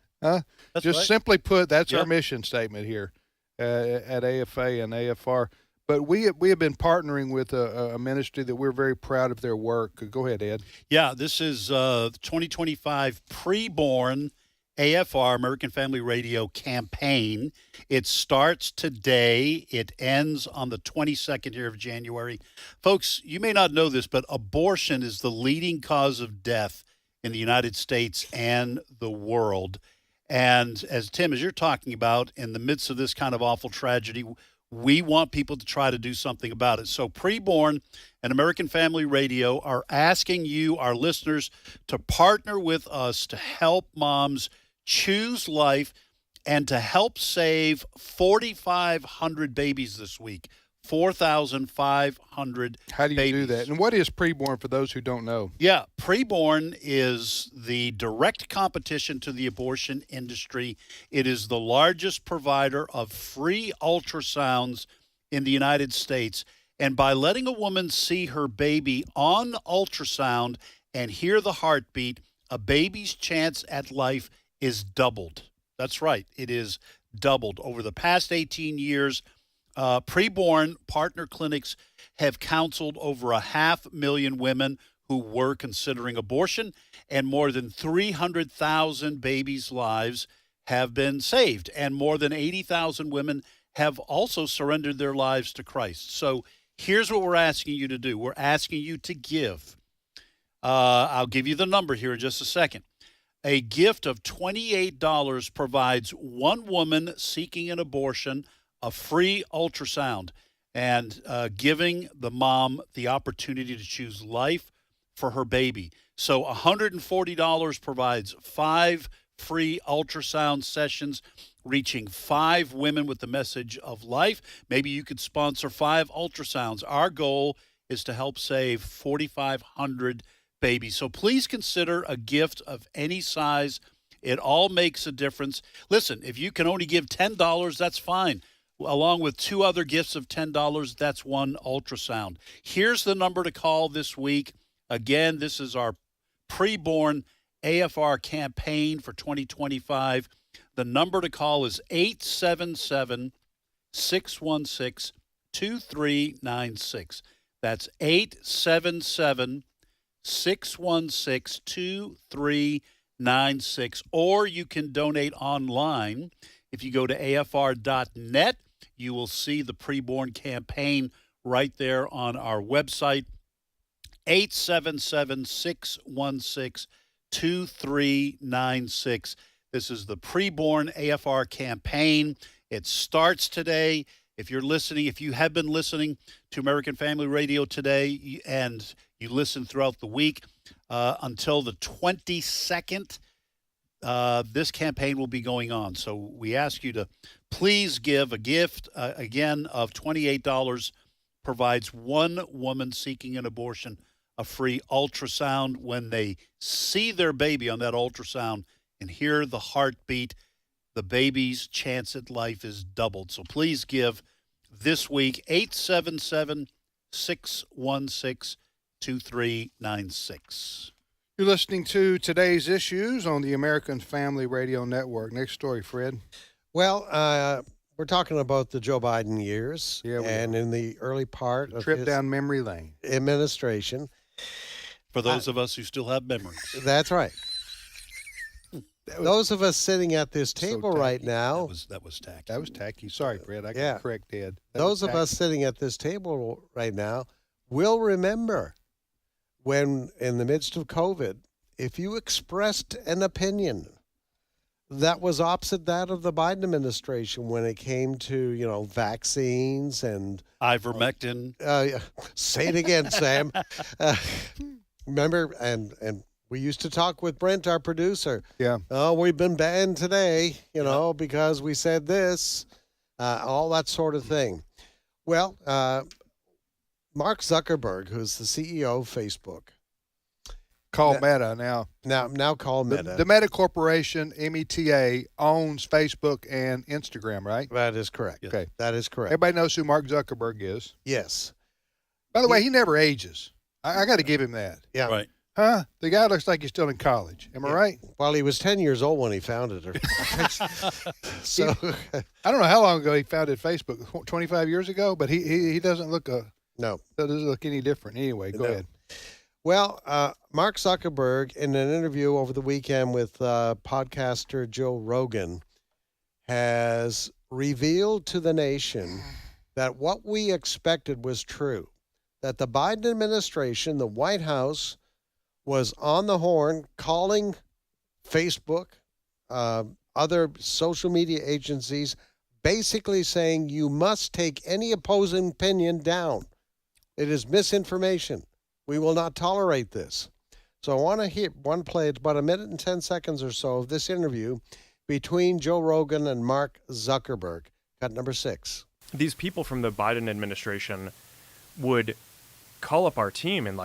Just right. simply put, that's our mission statement here at AFA and AFR. But we have been partnering with a ministry that we're very proud of their work. Go ahead, Ed. Yeah, this is 2025 Preborn AFR, American Family Radio campaign. It starts today. It ends on the 22nd here of January. Folks, you may not know this, but abortion is the leading cause of death in the United States and the world. And as you're talking about, in the midst of this kind of awful tragedy, we want people to try to do something about it. So Preborn and American Family Radio are asking you, our listeners, to partner with us to help moms choose life and to help save 4,500 babies this week. 4,500 How do you do that? And what is Preborn for those who don't know? Yeah, Preborn is the direct competition to the abortion industry. It is the largest provider of free ultrasounds in the United States. And by letting a woman see her baby on ultrasound and hear the heartbeat, a baby's chance at life is doubled. That's right. It is doubled. Over the past 18 years, Preborn partner clinics have counseled over 500,000 women who were considering abortion, and more than 300,000 babies' lives have been saved, and more than 80,000 women have also surrendered their lives to Christ. So here's what we're asking you to do. We're asking you to give. I'll give you the number here in just a second. A gift of $28 provides one woman seeking an abortion a free ultrasound and giving the mom the opportunity to choose life for her baby. So $140 provides 5 free ultrasound sessions reaching 5 women with the message of life. Maybe you could sponsor 5 ultrasounds. Our goal is to help save 4,500 babies. So please consider a gift of any size. It all makes a difference. Listen, if you can only give $10, that's fine. Along with 2 other gifts of $10, that's 1 ultrasound. Here's the number to call this week. Again, this is our Preborn AFR campaign for 2025. The number to call is 877-616-2222. 2396. That's 877-616-2396. Or you can donate online. If you go to afr.net, you will see the preborn campaign right there on our website. 877-616-2396. This is the preborn AFR campaign. It starts today. If you're listening, if you have been listening to American Family Radio today and you listen throughout the week until the 22nd, this campaign will be going on. So we ask you to please give a gift, again, of $28, provides one woman seeking an abortion a free ultrasound. When they see their baby on that ultrasound and hear the heartbeat, the baby's chance at life is doubled. So please give this week, 877-616-2396. You're listening to Today's Issues on the American Family Radio Network. Next story, Fred. Well, we're talking about the Joe Biden years, and in the early part of his down memory lane administration. For those of us who still have memories. That's right. Those of us sitting at this table right now. That was tacky. That was tacky. Sorry, Fred. I got correct, Ed. Those of us sitting at this table right now will remember when, in the midst of COVID, if you expressed an opinion that was opposite that of the Biden administration when it came to, vaccines and ivermectin. Say it again, Sam. Remember, and we used to talk with Brent, our producer. Yeah. Oh, we've been banned today, because we said this, all that sort of thing. Well, Mark Zuckerberg, who's the CEO of Facebook, called Meta now. Now called Meta. The Meta Corporation, META, owns Facebook and Instagram, right? That is correct. Okay. That is correct. Everybody knows who Mark Zuckerberg is. Yes. By the way, he never ages. I got to give him that. Yeah. Right. Huh? The guy looks like he's still in college. Am I right? Well, he was 10 years old when he founded it. So I don't know how long ago he founded Facebook, 25 years ago, but he doesn't look doesn't look any different. Anyway, go ahead. Well, Mark Zuckerberg, in an interview over the weekend with podcaster Joe Rogan, has revealed to the nation that what we expected was true, that the Biden administration, the White House, was on the horn calling Facebook, other social media agencies, basically saying you must take any opposing opinion down. It is misinformation. We will not tolerate this. So I want to play it about a minute and 10 seconds or so of this interview between Joe Rogan and Mark Zuckerberg. Cut number 6. These people from the Biden administration would call up our team and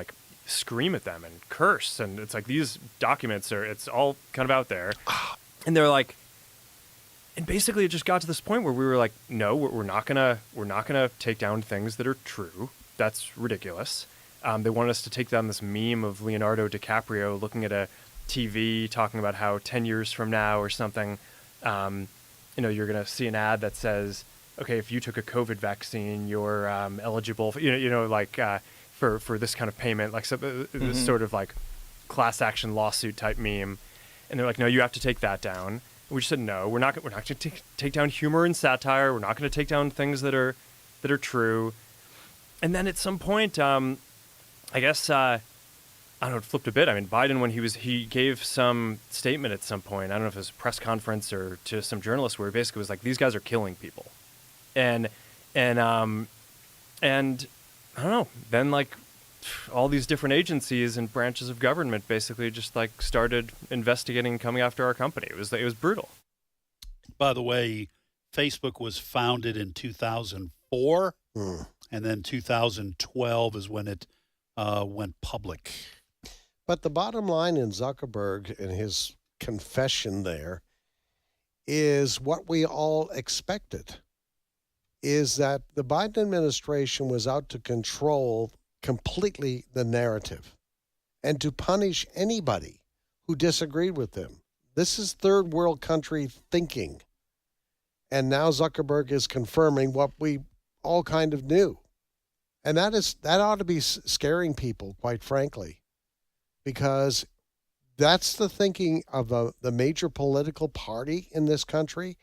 scream at them and curse. And it's like these documents it's all kind of out there. And they're like, and basically it just got to this point where we were like, no, we're not gonna take down things that are true. That's ridiculous. They wanted us to take down this meme of Leonardo DiCaprio looking at a TV talking about how 10 years from now or something, you're going to see an ad that says, okay, if you took a COVID vaccine, you're eligible for, for this kind of payment, this sort of class action lawsuit type meme. And they're like, no, you have to take that down. And we just said, no, we're not going to take down humor and satire. We're not going to take down things that are true. And then at some point, I guess, I don't know, it flipped a bit. I mean, Biden, when he gave some statement at some point, I don't know if it was a press conference or to some journalists, where he basically was like, these guys are killing people. And I don't know, then all these different agencies and branches of government basically just started investigating and coming after our company. It was brutal. By the way, Facebook was founded in 2004, and then 2012 is when it went public. But the bottom line in Zuckerberg and his confession there is what we all expected, is that the Biden administration was out to control completely the narrative and to punish anybody who disagreed with them. This is third world country thinking. And now Zuckerberg is confirming what we all kind of new. And that ought to be scaring people, quite frankly, because that's the thinking of the major political party in this country,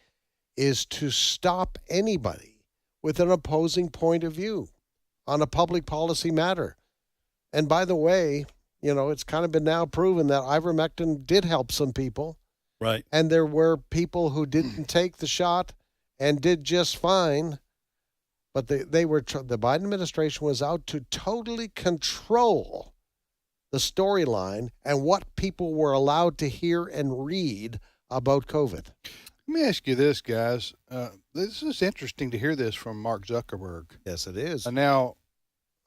is to stop anybody with an opposing point of view on a public policy matter. And by the way, it's kind of been now proven that ivermectin did help some people. Right. And there were people who didn't take the shot and did just fine. But the Biden administration was out to totally control the storyline and what people were allowed to hear and read about COVID. Let me ask you this, guys. This is interesting to hear this from Mark Zuckerberg. Yes, it is. And now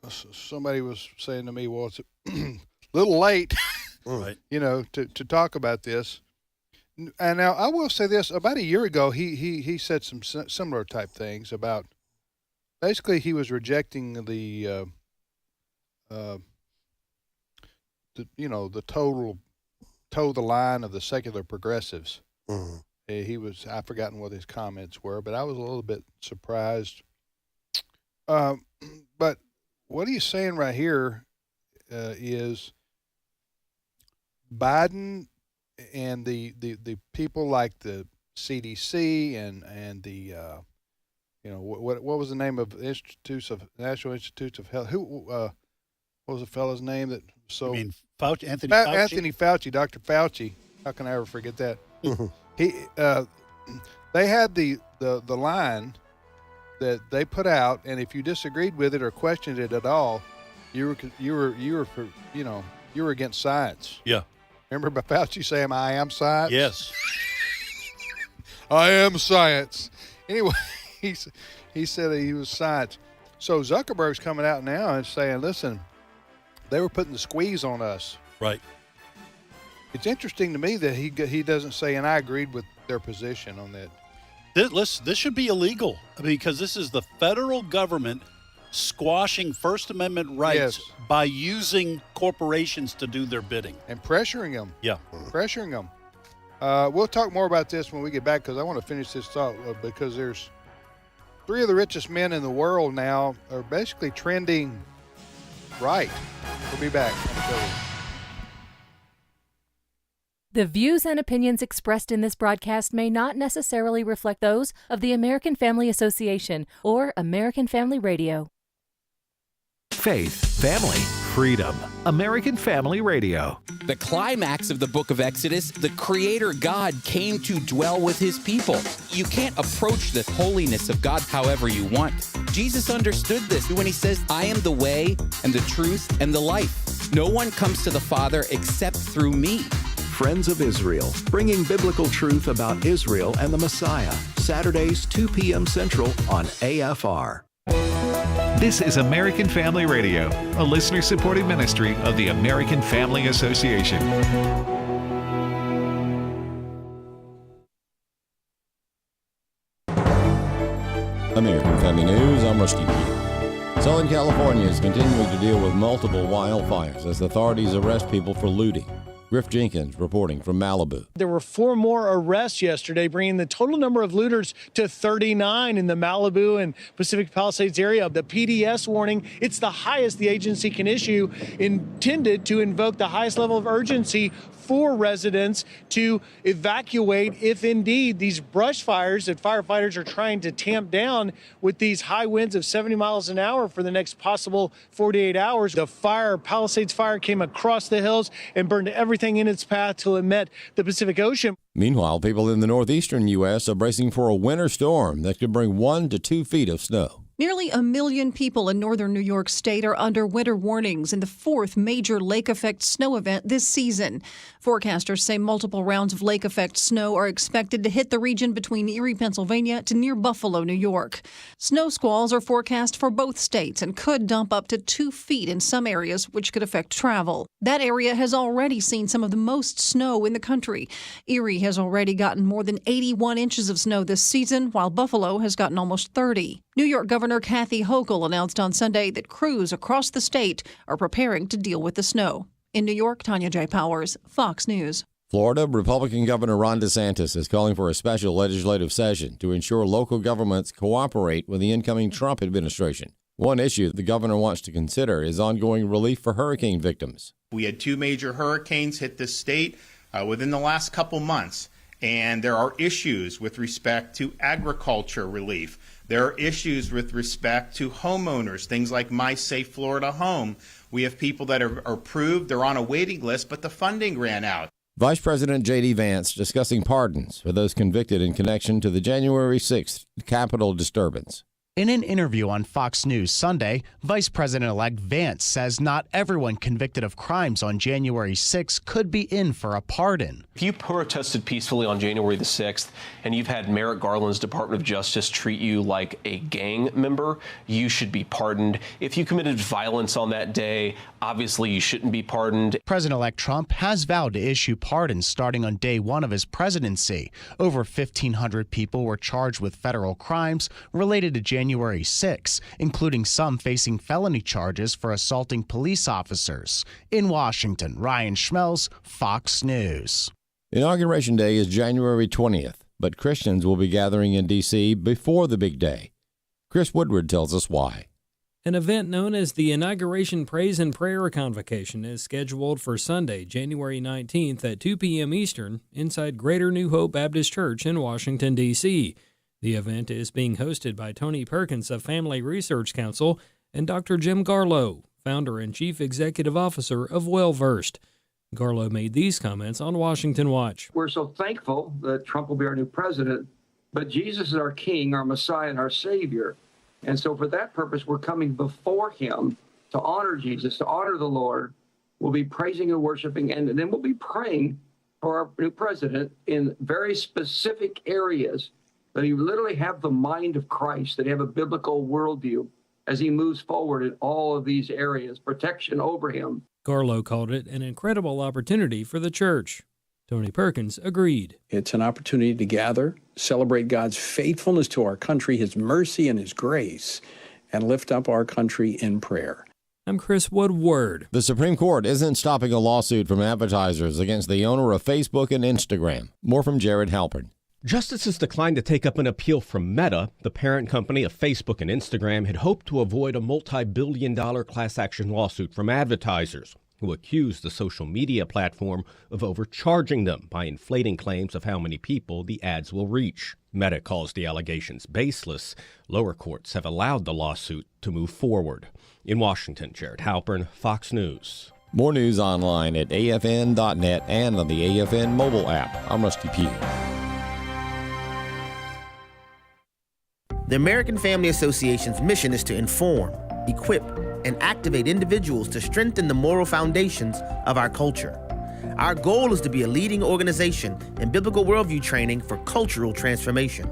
somebody was saying to me, well, it's a little late, right? To talk about this. And now I will say this: about a year ago, he said some similar type things about. Basically, he was rejecting the total toe the line of the secular progressives. Mm-hmm. I've forgotten what his comments were, but I was a little bit surprised. But what he's saying right here is Biden and the people like the CDC and the what was the name of National Institutes of Health? What was the fellow's name that so? I mean, Fauci, Anthony Fauci. Anthony Fauci, Dr. Fauci. How can I ever forget that? They had the line that they put out, and if you disagreed with it or questioned it at all, you were against science. Yeah. Remember Fauci saying, "I am science." Yes. I am science. Anyway, he said that he was science. So Zuckerberg's coming out now and saying, "Listen, they were putting the squeeze on us." Right. It's interesting to me that he doesn't say, and I agreed with their position on that. This should be illegal because this is the federal government squashing First Amendment rights by using corporations to do their bidding. And pressuring them. Yeah. Pressuring them. We'll talk more about this when we get back because I want to finish this thought because there's 3 of the richest men in the world now are basically trending right. We'll be back. The views and opinions expressed in this broadcast may not necessarily reflect those of the American Family Association or American Family Radio. Faith, family, freedom. American Family Radio. The climax of the book of Exodus, the Creator God came to dwell with his people. You can't approach the holiness of God however you want. Jesus understood this when he says, "I am the way and the truth and the life. No one comes to the Father except through me." Friends of Israel, bringing biblical truth about Israel and the Messiah. Saturdays, 2 p.m. Central on AFR. This is American Family Radio, a listener-supported ministry of the American Family Association. American Family News, I'm Rusty Pugh. Southern California is continuing to deal with multiple wildfires as authorities arrest people for looting. Griff Jenkins reporting from Malibu. There were 4 more arrests yesterday, bringing the total number of looters to 39 in the Malibu and Pacific Palisades area. The PDS warning, it's the highest the agency can issue, intended to invoke the highest level of urgency for residents to evacuate if indeed these brush fires that firefighters are trying to tamp down with these high winds of 70 miles an hour for the next possible 48 hours. The Palisades fire came across the hills and burned everything in its path till it met the Pacific Ocean. Meanwhile, people in the northeastern U.S. are bracing for a winter storm that could bring 1 to 2 feet of snow. Nearly 1 million people in northern New York State are under winter warnings in the 4th major lake effect snow event this season. Forecasters say multiple rounds of lake effect snow are expected to hit the region between Erie, Pennsylvania to near Buffalo, New York. Snow squalls are forecast for both states and could dump up to 2 feet in some areas, which could affect travel. That area has already seen some of the most snow in the country. Erie has already gotten more than 81 inches of snow this season, while Buffalo has gotten almost 30. New York Governor Kathy Hochul announced on Sunday that crews across the state are preparing to deal with the snow. In New York, Tanya J. Powers, Fox News. Florida Republican Governor Ron DeSantis is calling for a special legislative session to ensure local governments cooperate with the incoming Trump administration. One issue the governor wants to consider is ongoing relief for hurricane victims. We had 2 major hurricanes hit this state within the last couple months, and there are issues with respect to agriculture relief. There are issues with respect to homeowners, things like My Safe Florida Home. We have people that are approved, they're on a waiting list, but the funding ran out. Vice President J.D. Vance discussing pardons for those convicted in connection to the January 6th Capitol disturbance. In an interview on Fox News Sunday, Vice President-elect Vance says not everyone convicted of crimes on January 6 could be in for a pardon. If you protested peacefully on January the 6th and you've had Merrick Garland's Department of Justice treat you like a gang member, you should be pardoned. If you committed violence on that day, obviously you shouldn't be pardoned. President-elect Trump has vowed to issue pardons starting on day 1 of his presidency. Over 1,500 people were charged with federal crimes related to January 6, including some facing felony charges for assaulting police officers. In Washington, Ryan Schmelz, Fox News. Inauguration Day is January 20th, but Christians will be gathering in D.C. before the big day. Chris Woodward tells us why. An event known as the Inauguration Praise and Prayer Convocation is scheduled for Sunday, January 19th at 2 p.m. Eastern inside Greater New Hope Baptist Church in Washington, D.C. The event is being hosted by Tony Perkins of Family Research Council and Dr. Jim Garlow, founder and chief executive officer of Wellversed. Garlow made these comments on Washington Watch. We're so thankful that Trump will be our new president, but Jesus is our king, our Messiah, and our Savior. And so for that purpose, we're coming before him to honor Jesus, to honor the Lord. We'll be praising and worshiping, and then we'll be praying for our new president in very specific areas that he literally have the mind of Christ, that he have a biblical worldview as he moves forward in all of these areas, protection over him. Garlow called it an incredible opportunity for the church. Tony Perkins agreed. It's an opportunity to gather, celebrate God's faithfulness to our country, his mercy and his grace, and lift up our country in prayer. I'm Chris Woodward. The Supreme Court isn't stopping a lawsuit from advertisers against the owner of Facebook and Instagram. More from Jared Halpern. Justices declined to take up an appeal from Meta, the parent company of Facebook and Instagram, had hoped to avoid a multi-billion-dollar class action lawsuit from advertisers who accused the social media platform of overcharging them by inflating claims of how many people the ads will reach. Meta calls the allegations baseless. Lower courts have allowed the lawsuit to move forward. In Washington, Jared Halpern, Fox News. More news online at afn.net and on the AFN mobile app. I'm Rusty Pugh. The American Family Association's mission is to inform, equip, and activate individuals to strengthen the moral foundations of our culture. Our goal is to be a leading organization in biblical worldview training for cultural transformation.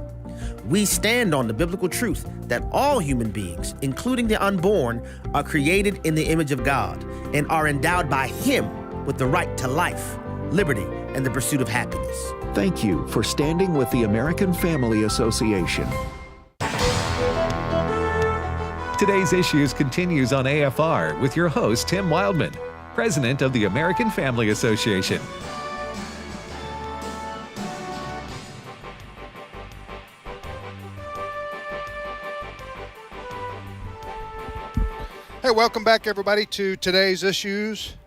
We stand on the biblical truth that all human beings, including the unborn, are created in the image of God and are endowed by Him with the right to life, liberty, and the pursuit of happiness. Thank you for standing with the American Family Association. Today's Issues continues on AFR with your host, Tim Wildman, president of the American Family Association. Hey, welcome back, everybody, to Today's Issues.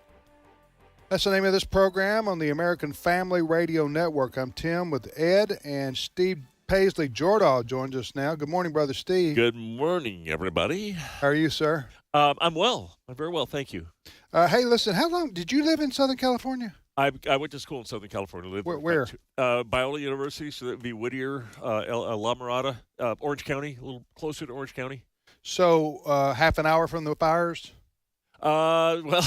That's the name of this program on the American Family Radio Network. I'm Tim with Ed, and Steve Paisley Jordahl joins us now. Good morning, Brother Steve. Good morning, everybody. How are you, sir? I'm well. I'm very well, thank you. Hey, listen, how long did you live in Southern California? I went to school in Southern California. Lived Where? Biola University, so that would be Whittier, La Mirada, Orange County, a little closer to Orange County. So half an hour from the fires? Well,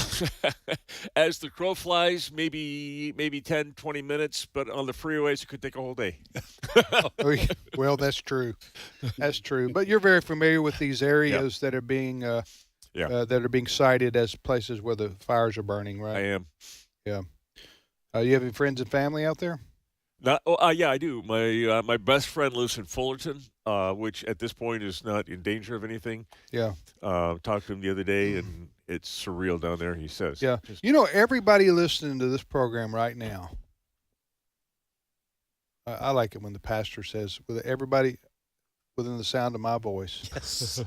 as the crow flies, maybe 10, 20 minutes, but on the freeways, it could take a whole day. Well, that's true. That's true. But you're very familiar with these areas that are being cited as places where the fires are burning, right? I am. Yeah. You have any friends and family out there? Yeah, I do. My best friend lives in Fullerton, which at this point is not in danger of anything. Yeah. Talked to him the other day, and it's surreal down there, he says. Yeah. You know, everybody listening to this program right now I like it when the pastor says, "With everybody within the sound of my voice." Yes.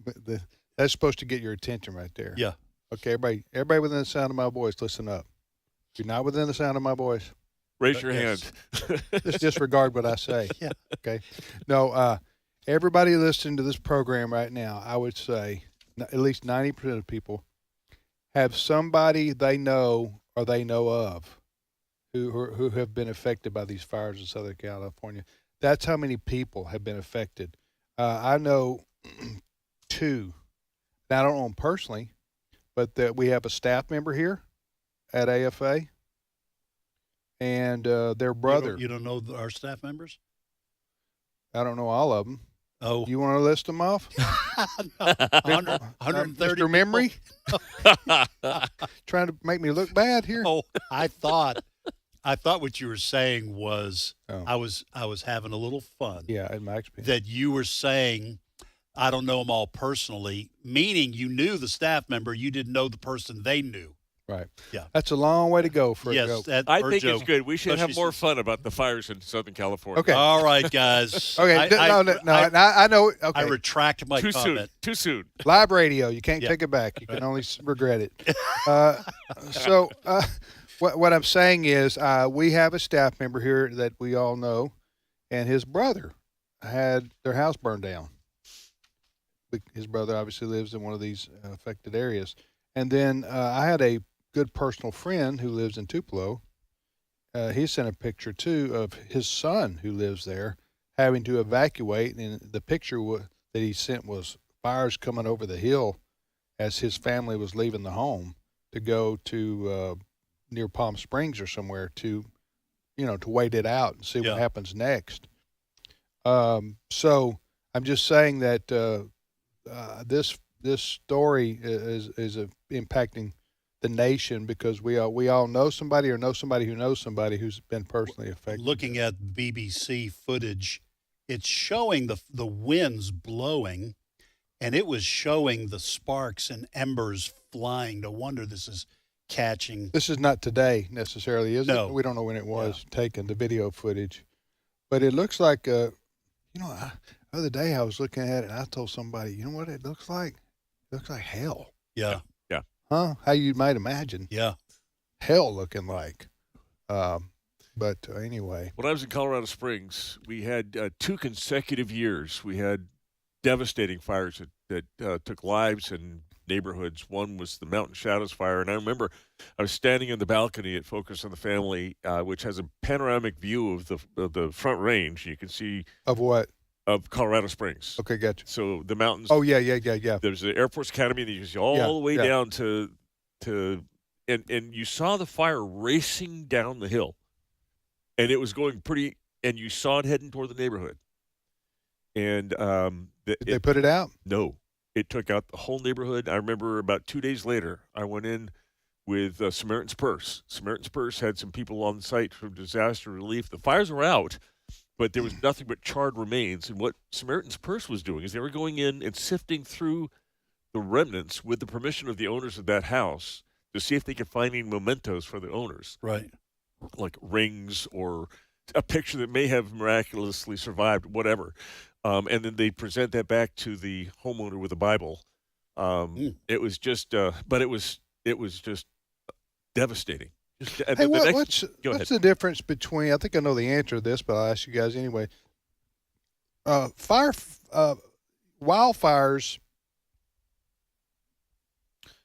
But that's supposed to get your attention right there. Yeah. Okay, everybody within the sound of my voice, listen up. If you're not within the sound of my voice, raise your hand. Just disregard what I say. Yeah. Okay. No, everybody listening to this program right now, I would say at least 90% of people have somebody they know or they know of who have been affected by these fires in Southern California. That's how many people have been affected. I know two. Now, I don't know them personally, but we have a staff member here at AFA, and their brother. You don't know our staff members? I don't know all of them. Oh. You want to list them off? 130 Mr. Memory? Trying to make me look bad here? Oh, I thought what you were saying was I was having a little fun. Yeah, in my experience. That you were saying I don't know them all personally, meaning you knew the staff member, you didn't know the person they knew. Right. Yeah. That's a long way to go for a joke. I think it's good. We should have more fun about the fires in Southern California. Okay. All right, guys. Okay. I know. Okay. I retract my comment. Too soon. Live radio. You can't take it back. You can only regret it. What I'm saying is we have a staff member here that we all know, and his brother had their house burned down. His brother obviously lives in one of these affected areas. And then I had a good personal friend who lives in Tupelo. He sent a picture, too, of his son who lives there having to evacuate. And the picture that he sent was fires coming over the hill as his family was leaving the home to go to near Palm Springs or somewhere to wait it out and see what happens next. So I'm just saying that this story is impacting the nation because we all know somebody or know somebody who knows somebody who's been personally affected. Looking at BBC footage, it's showing the winds blowing, and it was showing the sparks and embers flying. No wonder this is catching. This is not today necessarily, is it? We don't know when it was taken, the video footage. But it looks like, the other day I was looking at it and I told somebody, you know what it looks like? It looks like hell. Yeah. Yeah. Huh? How you might imagine. Yeah. Hell looking like. But anyway. When I was in Colorado Springs, we had 2 consecutive years. We had devastating fires that took lives in neighborhoods. One was the Mountain Shadows fire. And I remember I was standing in the balcony at Focus on the Family, which has a panoramic view of the Front Range. You can see. Of what? Of Colorado Springs. Okay, gotcha. So the mountains. Oh, yeah. There's the Air Force Academy, and you can see all the way down to and you saw the fire racing down the hill. And it was going pretty, and you saw it heading toward the neighborhood. And did they put it out? No. It took out the whole neighborhood. I remember about 2 days later, I went in with Samaritan's Purse. Samaritan's Purse had some people on site for disaster relief. The fires were out, but there was nothing but charred remains. And what Samaritan's Purse was doing is they were going in and sifting through the remnants with the permission of the owners of that house to see if they could find any mementos for the owners. Right. Like rings or a picture that may have miraculously survived, whatever. And then they present that back to the homeowner with a Bible. It was just, but it was just destrating. Hey, what's the difference between? I think I know the answer to this, but I'll ask you guys anyway. Wildfires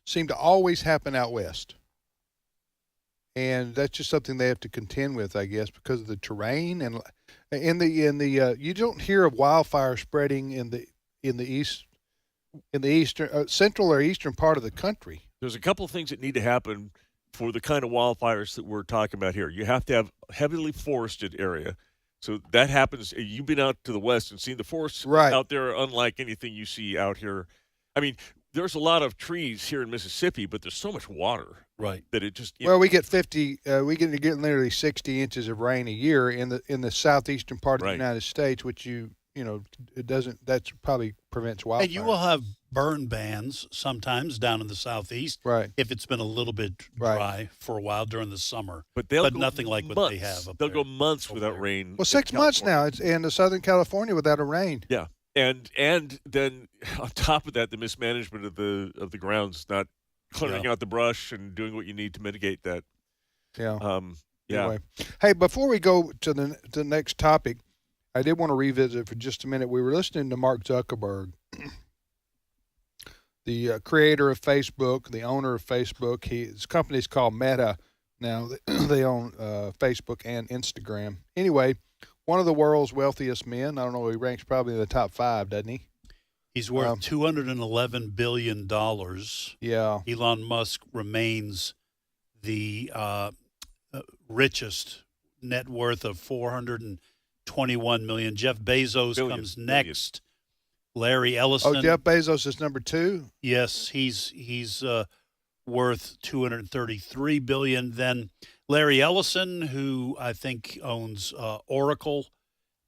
seem to always happen out west. And that's just something they have to contend with, I guess, because of the terrain and you don't hear of wildfire spreading in the eastern, central or eastern part of the country. There's a couple of things that need to happen for the kind of wildfires that we're talking about here. You have to have a heavily forested area. So that happens. You've been out to the west and seen the forests out there, unlike anything you see out here. I mean, there's a lot of trees here in Mississippi, but there's so much water. Right. That it just. We get we get nearly 60 inches of rain a year in the southeastern part of the United States, which you it doesn't. That probably prevents wildfire. And you will have burn bans sometimes down in the southeast, right? If it's been a little bit dry for a while during the summer, but nothing like what they have. They'll go months without rain. Well, 6 months now. It's in Southern California without a rain. Yeah, and then on top of that, the mismanagement of the grounds, not clearing out the brush and doing what you need to mitigate that. Yeah. Yeah. Anyway. Hey, before we go to the next topic, I did want to revisit for just a minute. We were listening to Mark Zuckerberg, the creator of Facebook, the owner of Facebook. His company's called Meta. Now they own Facebook and Instagram. Anyway, one of the world's wealthiest men. I don't know. He ranks probably in the top 5, doesn't he? He's worth $211 billion. Yeah. Elon Musk remains the richest, net worth of $421 million. Jeff Bezos comes next. Larry Ellison. Oh, Jeff Bezos is number 2? Yes, he's worth $233 billion. Then Larry Ellison, who I think owns Oracle,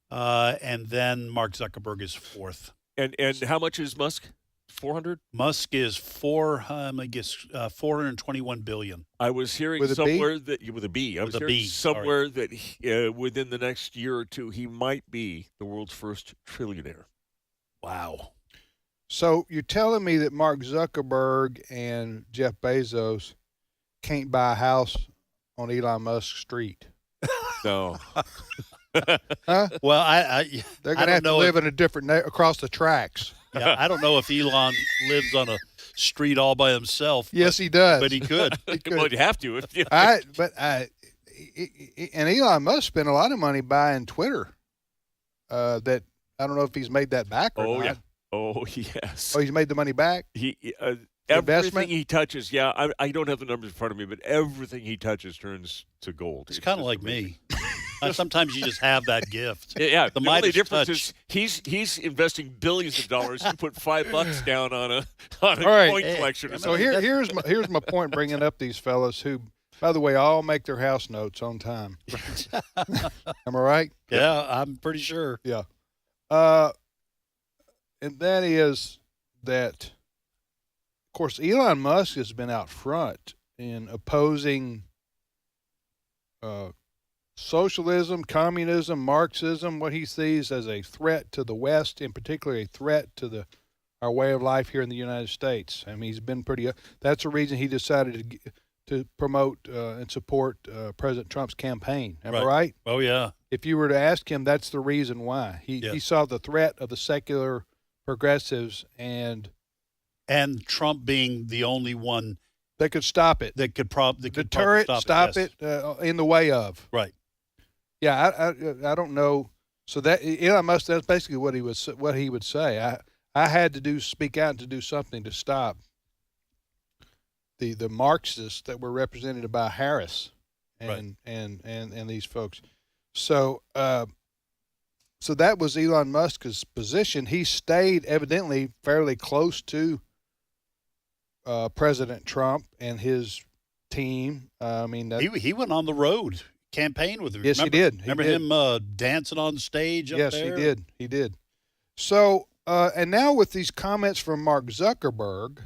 and then Mark Zuckerberg is 4th. And how much is Musk? 400? Musk is $421 billion. I was hearing with somewhere that with a B. I was With a hearing B, somewhere that within the next year or two he might be the world's first trillionaire. Wow. So you're telling me that Mark Zuckerberg and Jeff Bezos can't buy a house on Elon Musk's street? No. Huh? Well, they're going to have to live in a different across the tracks. Yeah, I don't know if Elon lives on a street all by himself. Yes, he does. But he could. Well, you have to. And Elon Musk spent a lot of money buying Twitter. That I don't know if he's made that back or not. Yeah. Oh, yes. Oh, he's made the money back? Everything he touches, I don't have the numbers in front of me, but everything he touches turns to gold. It's kind of like me. Sometimes you just have that gift. Yeah. The only Midas difference touch. is he's investing billions of dollars. You put $5 down on a All right. coin collection. Or So something. here's my point. Bringing up these fellas who, by the way, all make their house notes on time. Am I right? Yeah, I'm pretty sure. Yeah. And that is that, of course, Elon Musk has been out front in opposing socialism, communism, Marxism, what he sees as a threat to the West, in particular a threat to our way of life here in the United States. I mean, he's been pretty. That's the reason he decided to promote and support President Trump's campaign. Am I right? Oh, yeah. If you were to ask him, that's the reason why. He saw the threat of the secular progressives and Trump being the only one that could stop it. That could deter it, stop it in the way of. Right. Yeah, I don't know. So that Elon Musk, that's basically what he would say. I had to speak out to do something to stop the Marxists that were represented by Harris and these folks. So so that was Elon Musk's position. He stayed evidently fairly close to President Trump and his team. I mean, he went on the road, campaign with him. Yes, he did. Remember him dancing on stage up there? Yes, he did. He did. So, and now with these comments from Mark Zuckerberg,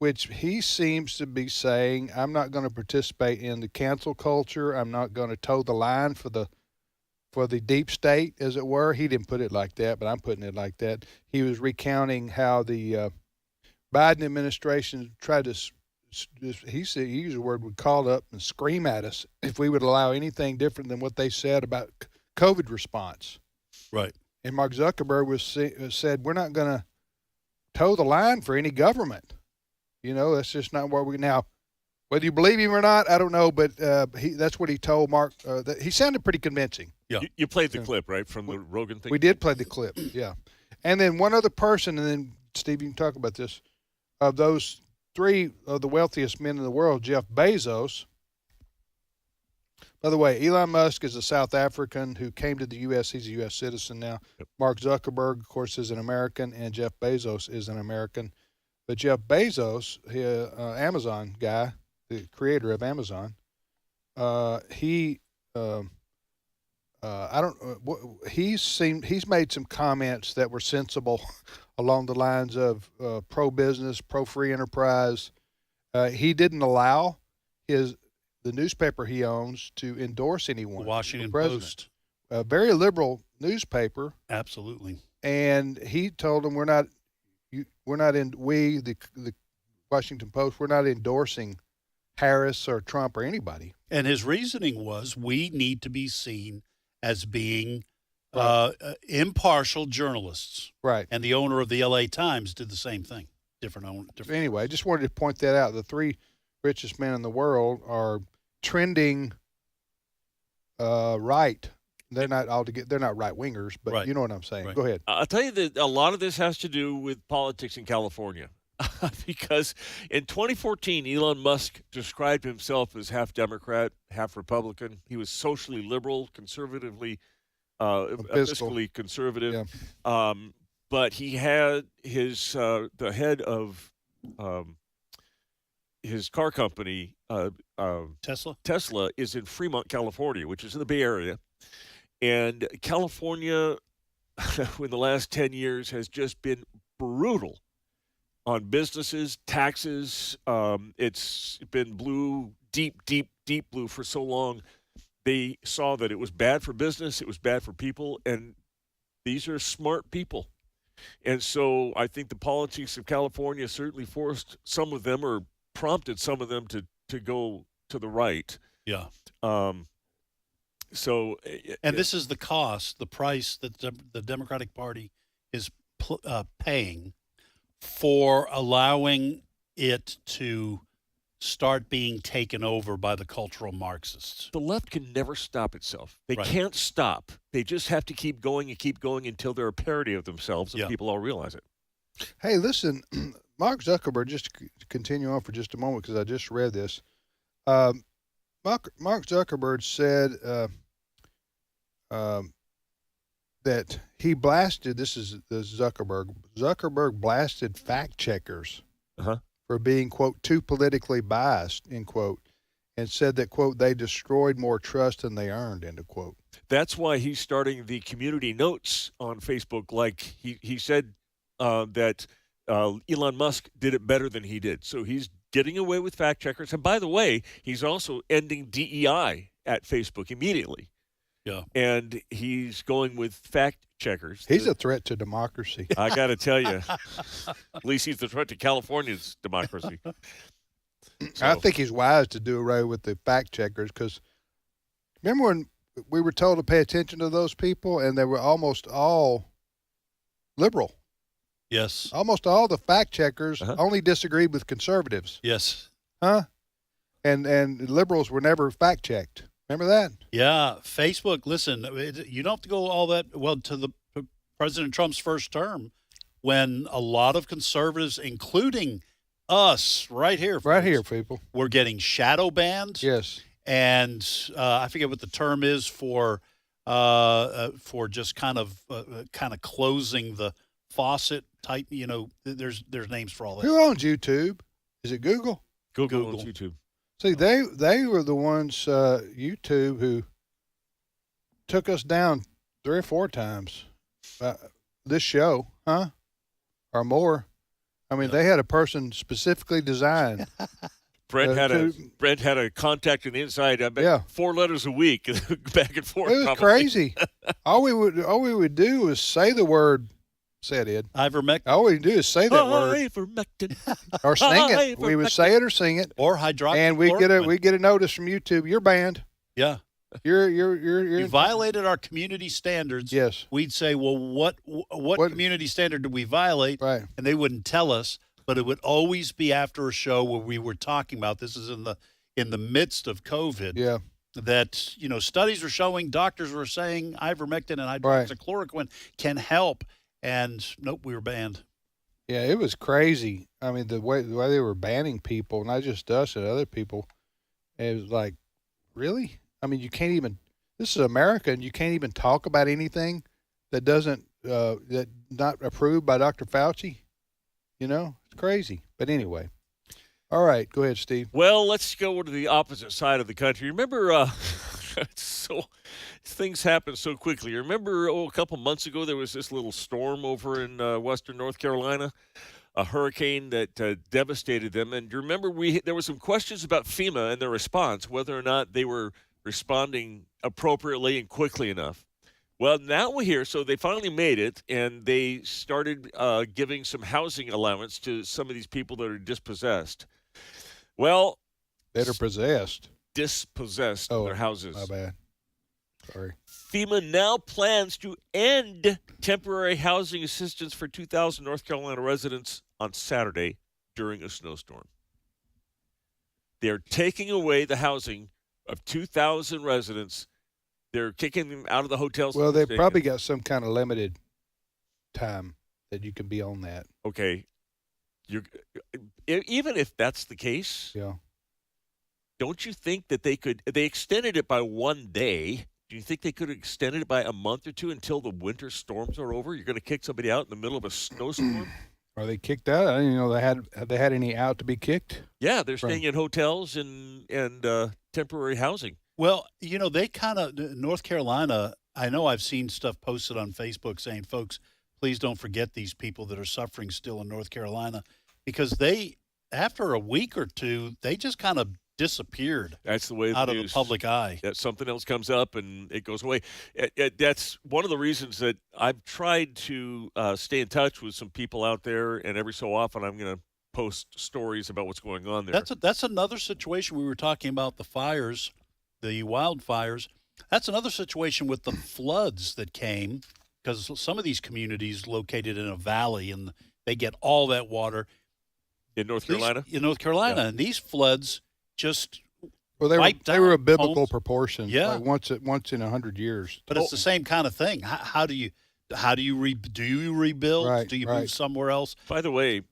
which he seems to be saying, I'm not going to participate in the cancel culture. I'm not going to toe the line for the deep state, as it were. He didn't put it like that, but I'm putting it like that. He was recounting how the Biden administration tried to, he said, he used the word, would call up and scream at us if we would allow anything different than what they said about COVID response. Right. And Mark Zuckerberg said, we're not going to toe the line for any government. You know, that's just not where we now. Whether you believe him or not, I don't know, but that's what he told Mark. He sounded pretty convincing. Yeah. You played the clip, right, from the Rogan thing? We did play the clip, yeah. And then one other person, and then, Steve, you can talk about this. Of those three of the wealthiest men in the world, Jeff Bezos. By the way, Elon Musk is a South African who came to the U.S. He's a U.S. citizen now. Yep. Mark Zuckerberg, of course, is an American, and Jeff Bezos is an American. But Jeff Bezos, Amazon guy, the creator of Amazon, he I don't. He's made some comments that were sensible, along the lines of pro-business, pro-free enterprise. He didn't allow the newspaper he owns to endorse anyone. The Washington Post, Post, a very liberal newspaper. Absolutely. And he told them, the Washington Post, we're not endorsing Harris or Trump or anybody. And his reasoning was, we need to be seen as being impartial journalists. Right. And the owner of the LA Times did the same thing. Different owner. Anyway, I just wanted to point that out. The 3 richest men in the world are trending right. They're not right wingers, but Right. You know what I'm saying. Right. Go ahead. I'll tell you that a lot of this has to do with politics in California. Because in 2014, Elon Musk described himself as half Democrat, half Republican. He was socially liberal, conservatively, fiscally conservative. Yeah. But he had the head of his car company, Tesla is in Fremont, California, which is in the Bay Area. And California, in the last 10 years, has just been brutal on businesses, taxes. It's been blue, deep blue for so long. They saw that it was bad for business, it was bad for people, and these are smart people. And so I think the politics of California certainly forced some of them, or prompted some of them to go to the right. Yeah. And this is the cost, the price that the Democratic Party is paying for allowing it to start being taken over by the cultural Marxists. The left can never stop itself. They Right. can't stop. They just have to keep going until they're a parody of themselves, and people all realize it. Hey, listen, Mark Zuckerberg, just to continue on for just a moment, because I just read this. Mark Zuckerberg said that he blasted, this is Zuckerberg blasted fact checkers for being, quote, too politically biased, end quote, and said that, quote, they destroyed more trust than they earned, end of quote. That's why he's starting the community notes on Facebook. Like he said that Elon Musk did it better than he did. So he's getting away with fact checkers. And by the way, he's also ending DEI at Facebook immediately. Yeah. And he's going with fact checkers. He's a threat to democracy. I got to tell you, at least he's a threat to California's democracy. I think he's wise to do away with the fact checkers, because remember when we were told to pay attention to those people, and they were almost all liberal. Yes. Almost all the fact checkers only disagreed with conservatives. Yes. Huh? And liberals were never fact checked. Remember that? Yeah. Facebook, listen, you don't have to go all that well to the President Trump's first term, when a lot of conservatives, including us right here, people, were getting shadow banned. Yes. And I forget what the term is for just kind of closing the faucet type. You know, there's names for all that. Who owns YouTube? Is it Google? Google owns YouTube. See, they were the ones, YouTube, who took us down 3 or 4 times. This show, huh? Or more. I mean, they had a person specifically designed. Brent had a contact on the inside. I bet 4 letters a week, back and forth. It was crazy. all we would do was say the word. Say it, Ed. Ivermectin. All we do is say that word. Ivermectin. Or sing it. We would say it or sing it. Or hydroxychloroquine. And we get a notice from YouTube. You're banned. Yeah. You violated our community standards. Yes. We'd say, well, what community standard did we violate? Right. And they wouldn't tell us, but it would always be after a show where we were talking about, this is in the midst of COVID. Yeah. That, studies were showing, doctors were saying ivermectin and hydroxychloroquine can help. And nope, we were banned. Yeah, it was crazy. I mean, the way they were banning people, not just us and other people, it was like, really? I mean, you can't even. This is America, and you can't even talk about anything that doesn't that not approved by Dr. Fauci. It's crazy. But anyway, all right, go ahead, Steve. Well, let's go to the opposite side of the country. Remember Things happen so quickly. Remember, a couple months ago, there was this little storm over in western North Carolina, a hurricane that devastated them. And you remember there were some questions about FEMA and their response, whether or not they were responding appropriately and quickly enough. Well, now we're here, so they finally made it, and they started giving some housing allowance to some of these people that are dispossessed. Well, that are possessed. Dispossessed of their houses. My bad. Sorry. FEMA now plans to end temporary housing assistance for 2,000 North Carolina residents on Saturday during a snowstorm. They're taking away the housing of 2,000 residents. They're kicking them out of the hotels. Well, they probably got some kind of limited time that you can be on that. Okay. Even if that's the case, yeah. Don't you think that they extended it by 1 day. Do you think they could have extended it by a month or two until the winter storms are over? You're going to kick somebody out in the middle of a snowstorm? Are they kicked out? I didn't know have they had any out to be kicked? Yeah, they're staying in hotels and temporary housing. Well, they kind of, North Carolina, I know I've seen stuff posted on Facebook saying, folks, please don't forget these people that are suffering still in North Carolina, because after a week or two, they just kind of disappeared. That's the way out of the public eye. That something else comes up and it goes away. That's one of the reasons that I've tried to stay in touch with some people out there, and every so often I'm going to post stories about what's going on there. That's another situation. We were talking about the fires, the wildfires. That's another situation with the floods that came, because some of these communities located in a valley and they get all that water. In North Carolina? In North Carolina. Yeah. And these floods just they were a biblical proportion. Yeah. Like once in 100 years. But it's the same kind of thing. How do you rebuild? Right, do you move somewhere else? By the way,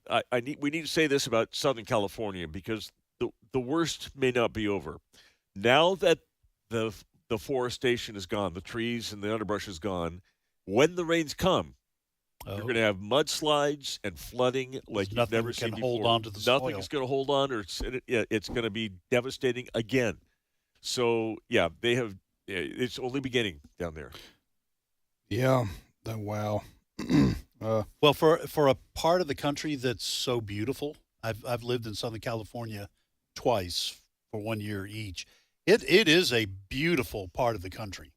we need to say this about Southern California, because the worst may not be over. Now that the forestation is gone, the trees and the underbrush is gone, when the rains come, you're going to have mudslides and flooding like you've never seen before. Hold on to the soil. Nothing is going to hold on, or it's going to be devastating again. So, yeah, they have. It's only beginning down there. Yeah. Wow. Well, for a part of the country that's so beautiful, I've lived in Southern California twice for 1 year each. It is a beautiful part of the country,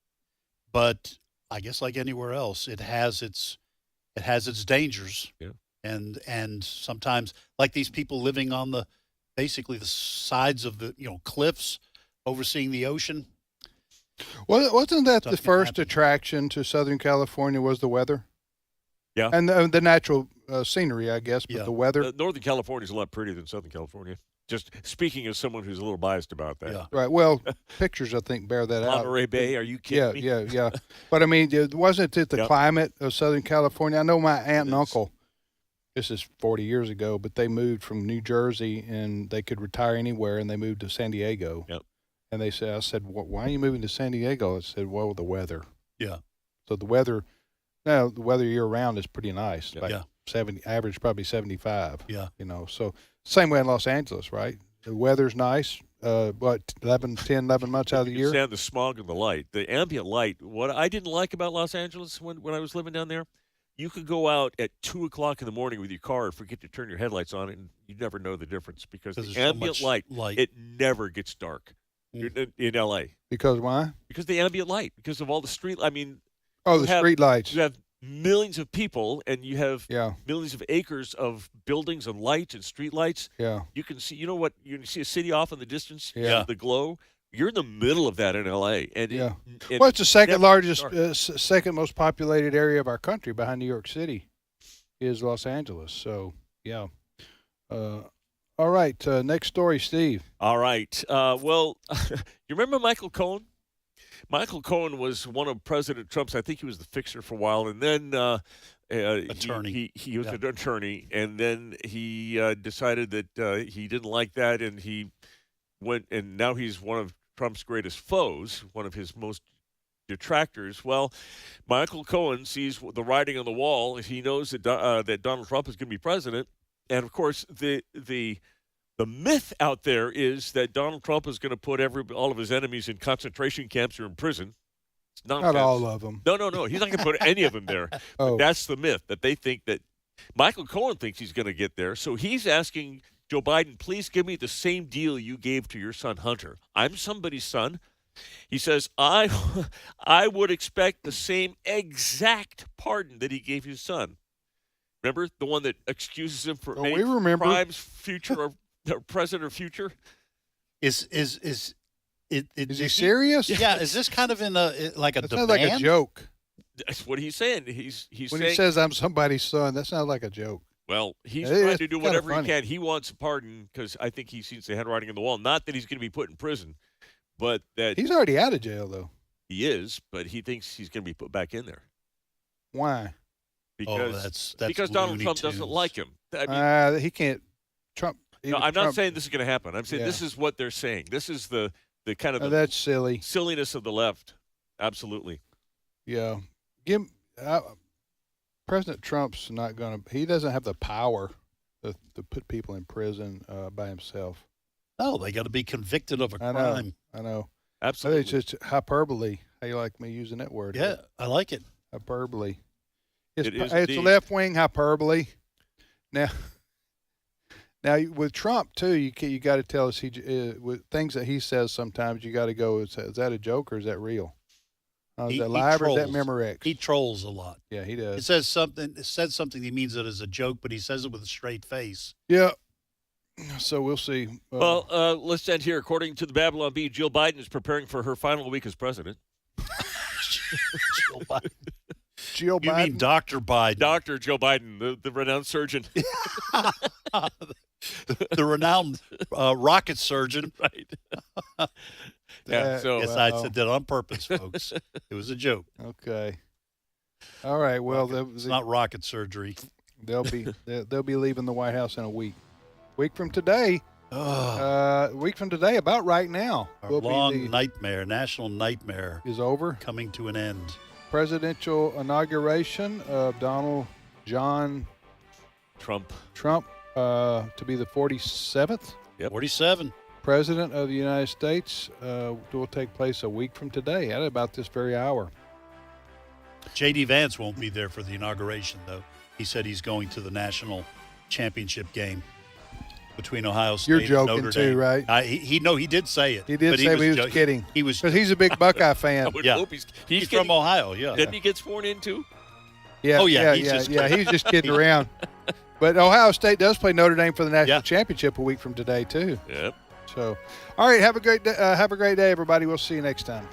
but I guess like anywhere else, it has its dangers. Yeah. And sometimes, like these people living on basically the sides of the cliffs overseeing the ocean. Well, wasn't that the first attraction to Southern California was the weather? Yeah. And the natural scenery, I guess, but the weather. Northern California is a lot prettier than Southern California. Just speaking as someone who's a little biased about that. Yeah. Right. Well, pictures, I think, bear that out. Monterey Bay, are you kidding me? Yeah. But, I mean, wasn't it the climate of Southern California? I know my aunt and uncle, this is 40 years ago, but they moved from New Jersey, and they could retire anywhere, and they moved to San Diego. Yep. And I said, why are you moving to San Diego? I said, well, the weather. Yeah. So the weather year-round is pretty nice. Yeah. Like 70, average probably 75. Yeah. So same way in Los Angeles, right? The weather's nice. 10, 11 months out of the year? Stand the smog and the light. The ambient light, what I didn't like about Los Angeles when I was living down there, you could go out at 2 o'clock in the morning with your car and forget to turn your headlights on, and you never know the difference because the ambient light, it never gets dark in L.A. Because why? Because the ambient light, because of all the street, street lights. You have millions of people, and you have millions of acres of buildings and lights and street lights. Yeah. You can see, you can see a city off in the distance, the glow. You're in the middle of that in L.A. And it's the second largest, second most populated area of our country behind New York City is Los Angeles. So, yeah. All right. Next story, Steve. All right. Well, you remember Michael Cohen? Michael Cohen was one of President Trump's, I think he was the fixer for a while, and then attorney. He was an attorney, and then he decided that he didn't like that, and he went, and now he's one of Trump's greatest foes, one of his most detractors. Well, Michael Cohen sees the writing on the wall. He knows that Donald Trump is going to be president, and of course the The myth out there is that Donald Trump is going to put all of his enemies in concentration camps or in prison. It's nonsense. Not all of them. No. He's not going to put any of them there. Oh. That's the myth, that they think that Michael Cohen thinks he's going to get there. So he's asking Joe Biden, please give me the same deal you gave to your son Hunter. I'm somebody's son. He says, I would expect the same exact pardon that he gave his son. Remember the one that excuses him for any crimes, future or present or future? Is he serious? Yeah. Is this kind of in like a That demand? sounds like a joke. That's what he's saying. He's When saying, he says I'm somebody's son, that sounds like a joke. well, he's It trying is to do kinda whatever he funny. can. He wants a pardon because I think he sees the handwriting on the wall. Not that he's going to be put in prison, but that He's already out of jail, though. he is, but he thinks he's going to be put back in there. Why? Because that's because Donald Looney Trump doesn't Tunes. like him. I mean, He can't. Trump. no, even I'm not Trump- saying this is going to happen. I'm saying Yeah. this is what they're saying. This is the kind of Oh, the that's silly. silliness of the left. Absolutely. Yeah. President Trump's not going to. He doesn't have the power to put people in prison by himself. No, they got to be convicted of a I crime. know. Absolutely. It's just hyperbole. How you like me using that word? Yeah, I like it. Hyperbole. It's It is it's indeed. left wing hyperbole. Now with Trump too, you got to tell us with things that he says. Sometimes you got to go. Is that a joke or is that real? Is that live or is that trolls. Memorex? He trolls a lot. Yeah, he It does. says something. It says something. He means it as a joke, but he says it with a straight face. Yeah. So we'll see. Well, let's end here. According to the Babylon Bee, Jill Biden is preparing for her final week as president. Jill Biden. Jill You mean Dr. Biden? Dr. Joe Biden, the renowned surgeon. the renowned rocket surgeon. Right. Yeah, so yes, I said that on purpose, folks. It was a joke. Okay. All right. Well, It's not rocket surgery. they'll be leaving the White House in a week. Week from today. Week from today, about right now. Our long nightmare, national nightmare, is over. Coming to an end. Presidential inauguration of Donald John Trump to be the 47th. Yep. 47. President of the United States will take place a week from today at about this very hour. J.D. Vance won't be there for the inauguration, though. He said he's going to the national championship game between Ohio State You're and joking Notre too, Dame. right? He did say it. He did but say he was kidding. He was because he's a big Buckeye fan. I would Yeah. hope he's from Ohio. Yeah. Didn't he get sworn in too? Yeah. Oh, yeah, He's he's just he's just kidding around. But Ohio State does play Notre Dame for the national championship a week from today too. Yep. So, all right. Have a great day, everybody. We'll see you next time.